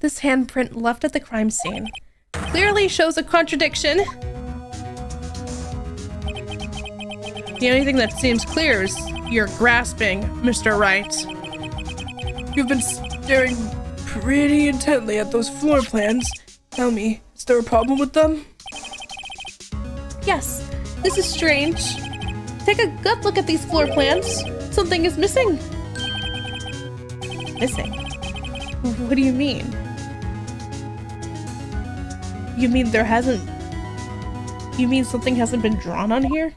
A: This handprint left at the crime scene clearly shows a contradiction.
C: The only thing that seems clear is you're grasping, Mr. Wright.
B: You've been staring pretty intently at those floor plans. Tell me, is there a problem with them?
A: Yes, this is strange. Take a good look at these floor plans. Something is missing. Missing? What do you mean? You mean something hasn't been drawn on here?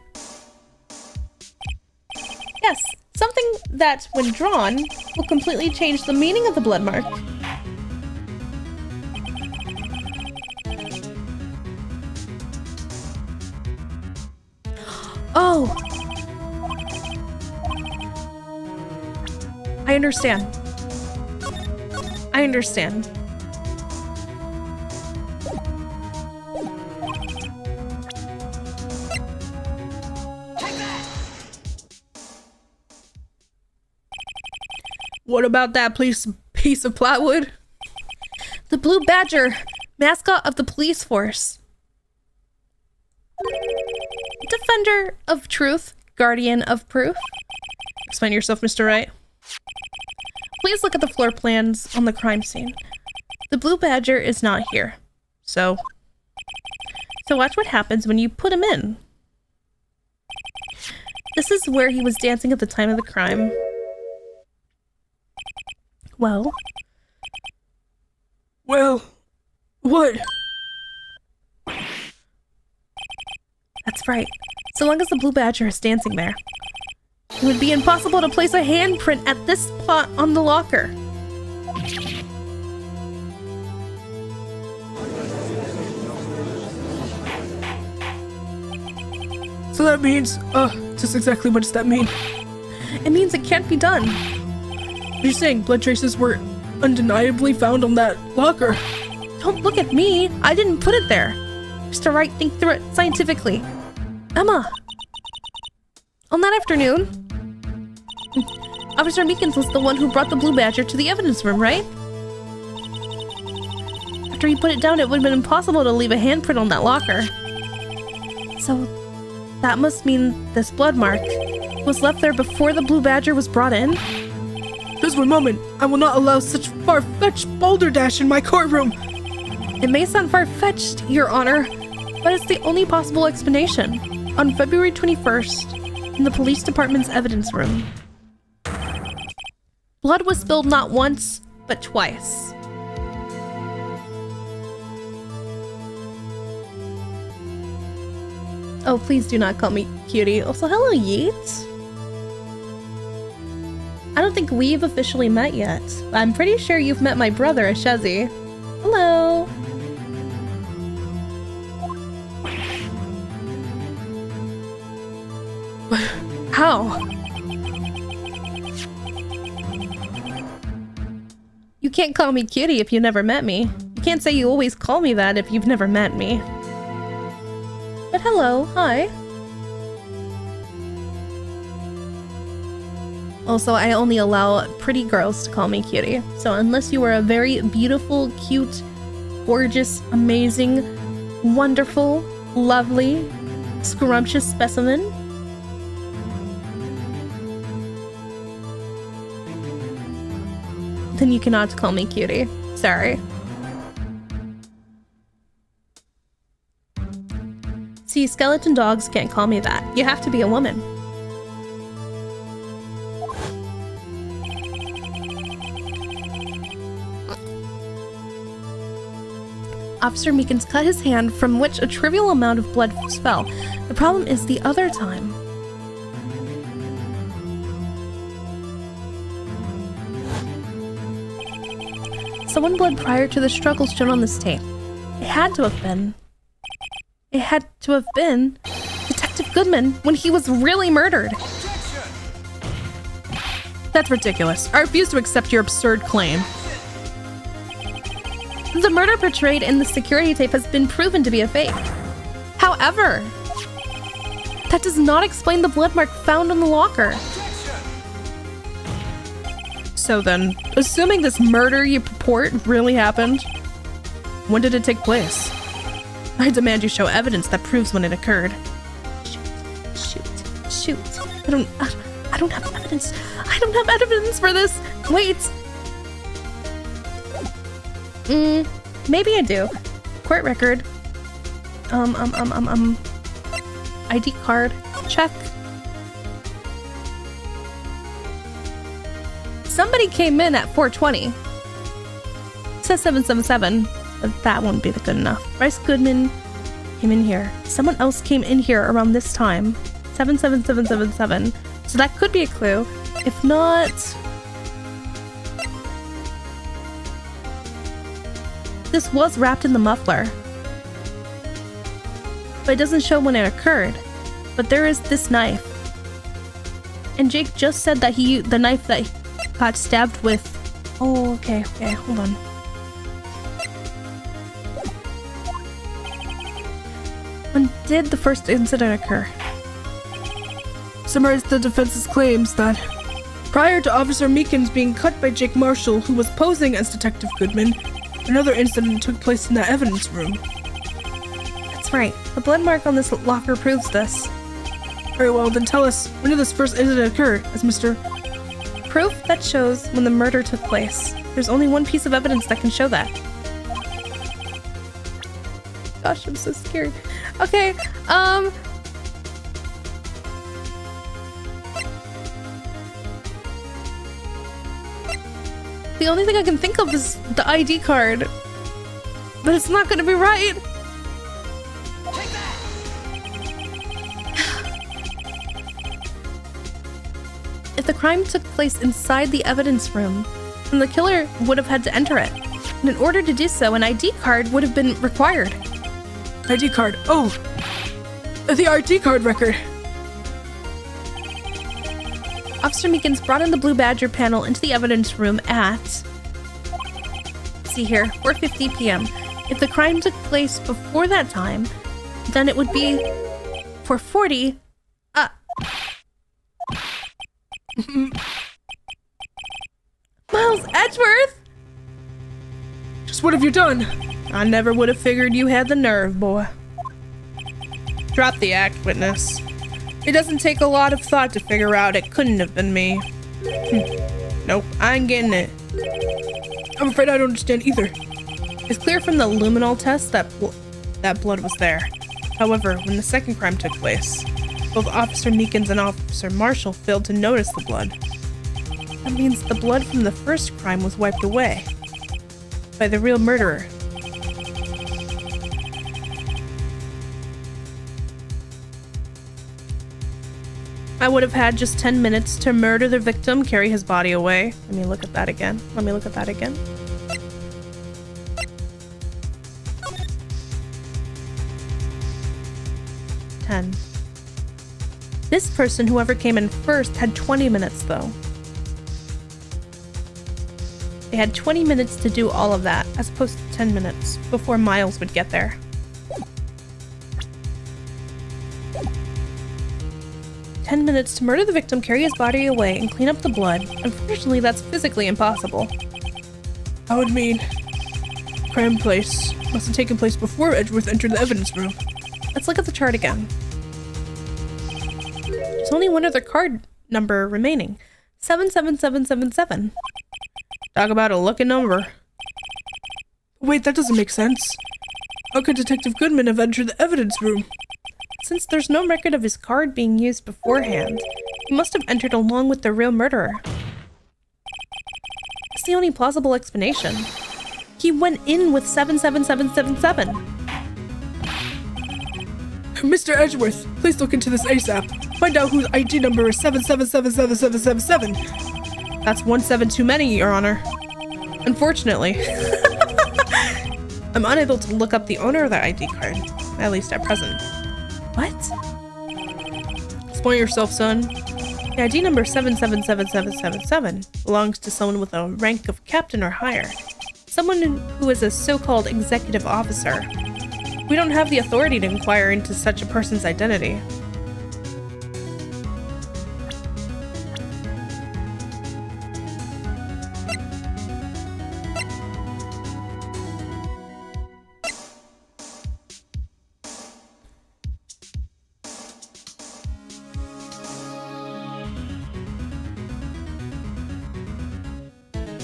A: Yes, something that, when drawn, will completely change the meaning of the blood mark. I understand. I understand.
C: What about that piece of plywood?
A: The Blue Badger, mascot of the police force. Defender of truth, guardian of proof.
C: Explain yourself, Mr. Wright.
A: Please look at the floor plans on the crime scene. The Blue Badger is not here. So watch what happens when you put him in. This is where he was dancing at the time of the crime. Well,
B: what?
A: that's right. So long as the Blue Badger is dancing there, it would be impossible to place a handprint at this spot on the locker.
B: So that means, just exactly what does that mean?
A: It means it can't be done.
B: Are you saying blood traces were undeniably found on that locker?
A: Don't look at me. I didn't put it there. Mr. Wright, think through it scientifically. Emma. On that afternoon, Officer Meekins was the one who brought the Blue Badger to the evidence room, right? After he put it down, it would have been impossible to leave a handprint on that locker. So that must mean this blood mark was left there before the Blue Badger was brought in?
B: Just one moment. I will not allow such far-fetched balderdash in my courtroom.
A: It may sound far-fetched, Your Honor, but it's the only possible explanation. On February 21st, in the police department's evidence room, blood was spilled not once, but twice. Oh, please do not call me cutie. Also, hello, Yeet. I don't think we've officially met yet. I'm pretty sure you've met my brother, Ashezi. Hello.
C: How?
A: You can't call me cutie if you've never met me. You can't say you always call me that if you've never met me. But hello, hi. Also, I only allow pretty girls to call me cutie. So unless you are a very beautiful, cute, gorgeous, amazing, wonderful, lovely, scrumptious specimen, then you cannot call me cutie. Sorry. See, skeleton dogs can't call me that. You have to be a woman. Officer Meekins cut his hand, from which a trivial amount of blood fell. The problem is the other time. Someone bled prior to the struggles shown on this tape. It had to have been Detective Goodman when he was really murdered.
C: That's ridiculous. I refuse to accept your absurd claim.
A: The murder portrayed in the security tape has been proven to be a fake. However, that does not explain the blood mark found on the locker.
C: So then, assuming this murder you purport really happened, when did it take place? I demand you show evidence that proves when it occurred.
A: Shoot. I don't have evidence. I don't have evidence for this. Wait. Maybe I do. Court record. ID card. Check. Somebody came in at 4:20. It says 777, but that won't be good enough. Bryce Goodman came in here. Someone else came in here around this time. 77777. So that could be a clue. If not, this was wrapped in the muffler, but it doesn't show when it occurred. But there is this knife, and Jake just said that the knife that got stabbed with... Oh, okay, hold on. When did the first incident occur?
B: Summarized the defense's claims that prior to Officer Meekins being cut by Jake Marshall, who was posing as Detective Goodman, another incident took place in the evidence room.
A: That's right. The blood mark on this locker proves this.
B: Very well, then tell us, when did this first incident occur, as Mr.
A: Proof that shows when the murder took place. There's only one piece of evidence that can show that. Gosh, I'm so scared. Okay, the only thing I can think of is the ID card. But it's not gonna be right. If the crime took place inside the evidence room, then the killer would have had to enter it. And in order to do so, an ID card would have been required.
B: ID card. Oh, the ID card record.
A: Officer Meekins brought in the Blue Badger panel into the evidence room at... Let's see here, 4:50 p.m. If the crime took place before that time, then it would be 4:40. Miles Edgeworth!
B: Just what have you done?
C: I never would have figured you had the nerve, boy. Drop the act, witness. It doesn't take a lot of thought to figure out it couldn't have been me. Nope, I ain't getting it.
B: I'm afraid I don't understand either.
C: It's clear from the luminol test that blood was there. However, when the second crime took place, both Officer Meekins and Officer Marshall failed to notice the blood. That means the blood from the first crime was wiped away by the real murderer. I would have had just 10 minutes to murder the victim, carry his body away. Let me look at that again. 10. This person, whoever came in first, had 20 minutes though. They had 20 minutes to do all of that, as opposed to 10 minutes before Miles would get there. Minutes to murder the victim, carry his body away, and clean up the blood. Unfortunately, that's physically impossible.
B: That would mean crime place must have taken place before Edgeworth entered the evidence room.
A: Let's look at the chart again. There's only one other card number remaining. 77777.
C: Talk about a lucky number.
B: Wait, that doesn't make sense. How could Detective Goodman have entered the evidence room?
A: Since there's no record of his card being used beforehand, he must have entered along with the real murderer. That's the only plausible explanation. He went in with 77777.
B: Mr. Edgeworth, please look into this ASAP. Find out whose ID number is 7777777.
C: That's 17 too many, Your Honor. Unfortunately, I'm unable to look up the owner of that ID card, at least at present.
A: What?
C: Explain yourself, son. The ID number 777777 belongs to someone with a rank of captain or higher. Someone who is a so-called executive officer. We don't have the authority to inquire into such a person's identity.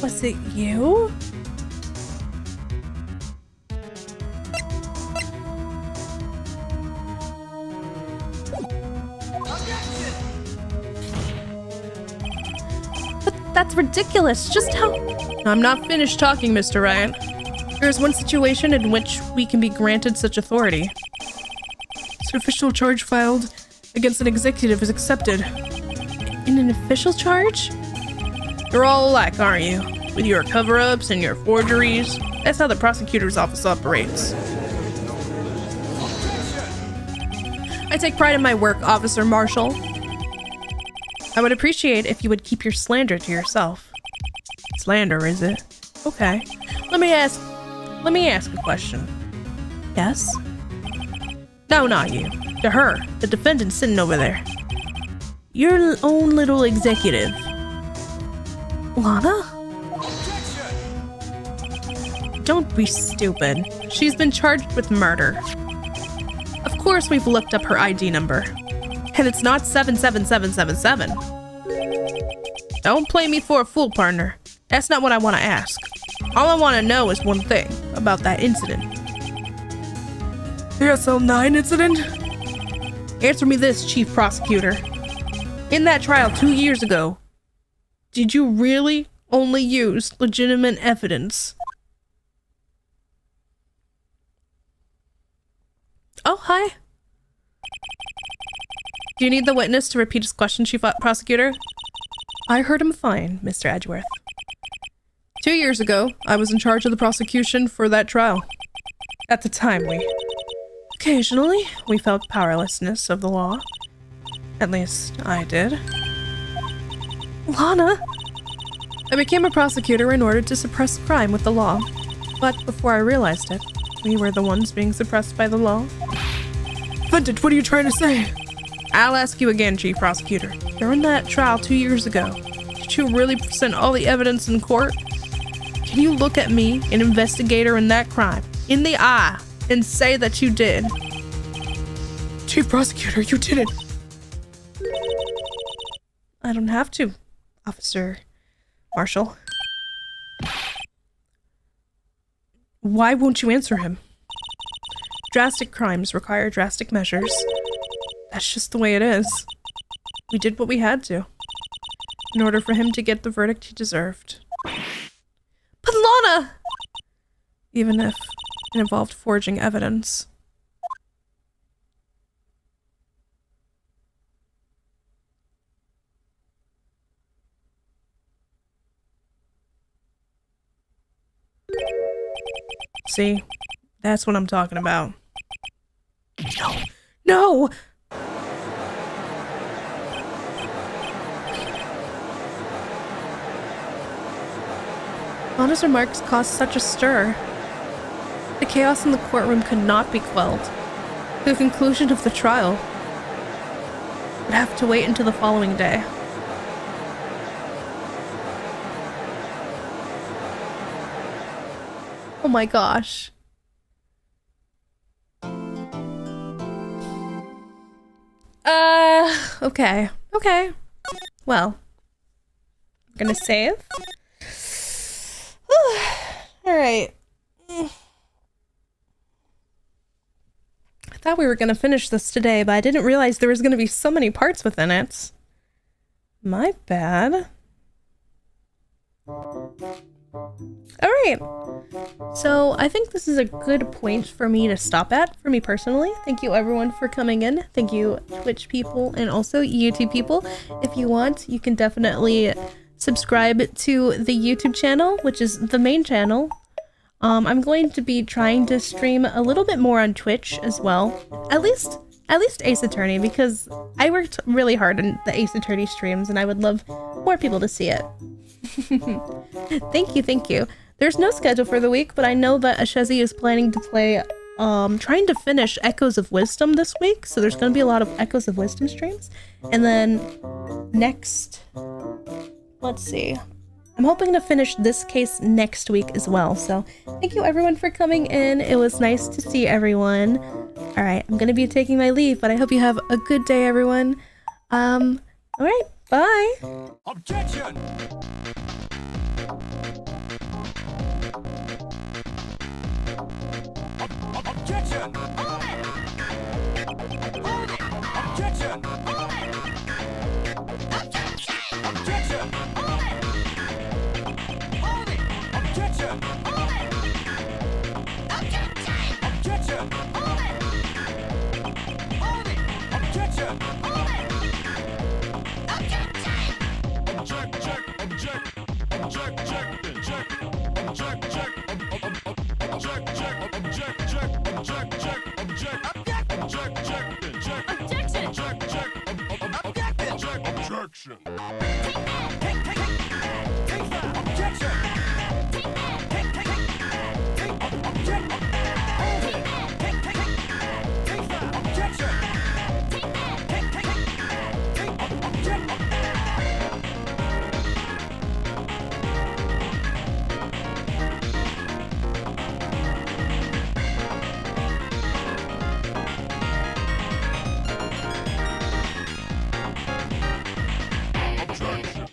A: Was it you? But that's ridiculous. Just how...
C: I'm not finished talking, Mr. Ryan. There is one situation in which we can be granted such authority.
B: An official charge filed against an executive is accepted.
A: In an official charge?
C: You're all alike, aren't you? With your cover-ups and your forgeries. That's how the prosecutor's office operates. I take pride in my work, Officer Marshall. I would appreciate if you would keep your slander to yourself. slander, is it? Okay. Let me ask a question.
A: Yes?
C: No, not you. To her, the defendant sitting over there.
A: Your own little executive. Lana?
C: Don't be stupid. She's been charged with murder. Of course we've looked up her ID number. And it's not 77777. Don't play me for a fool, partner. That's not what I want to ask. All I want to know is one thing about that incident.
B: The SL9 incident?
C: Answer me this, Chief Prosecutor. In that trial 2 years ago, did you really only use legitimate evidence?
A: Oh, hi.
C: Do you need the witness to repeat his question, Chief Prosecutor?
A: I heard him fine, Mr. Edgeworth.
C: 2 years ago, I was in charge of the prosecution for that trial. At the time, occasionally, we felt powerlessness of the law. At least, I did.
A: Lana?
C: I became a prosecutor in order to suppress crime with the law. But before I realized it, we were the ones being suppressed by the law.
B: Defendant, what are you trying to say?
C: I'll ask you again, Chief Prosecutor. During that trial 2 years ago, did you really present all the evidence in court? Can you look at me, an investigator in that crime, in the eye, and say that you did?
B: Chief Prosecutor, you didn't.
C: I don't have to, Officer Marshall. Why won't you answer him? Drastic crimes require drastic measures. That's just the way it is. We did what we had to, in order for him to get the verdict he deserved.
A: But Lana!
C: Even if it involved forging evidence. See, that's what I'm talking about.
A: No!
C: Lana's remarks caused such a stir. The chaos in the courtroom could not be quelled. The conclusion of the trial would have to wait until the following day.
A: Oh my gosh. Okay. Okay. Well, I'm gonna save. Alright.
C: I thought we were going to finish this today, but I didn't realize there was going to be so many parts within it. My bad. Alright. So I think this is a good point for me to stop at, for me personally. Thank you everyone for coming in. Thank you Twitch people and also YouTube people. If you want, you can definitely subscribe to the YouTube channel, which is the main channel. I'm going to be trying to stream a little bit more on Twitch as well. At least Ace Attorney, because I worked really hard on the Ace Attorney streams and I would love more people to see it. Thank you. There's no schedule for the week, but I know that Ashezi is planning to play, trying to finish Echoes of Wisdom this week, so there's going to be a lot of Echoes of Wisdom streams. And then next, let's see, I'm hoping to finish this case next week as well. So thank you everyone for coming in. It was nice to see everyone. All right, I'm going to be taking my leave, but I hope you have a good day, everyone. All right, bye.
E: Objection! Objection! Objection! Objection! Objection! Objection! Objection! Object, Objection.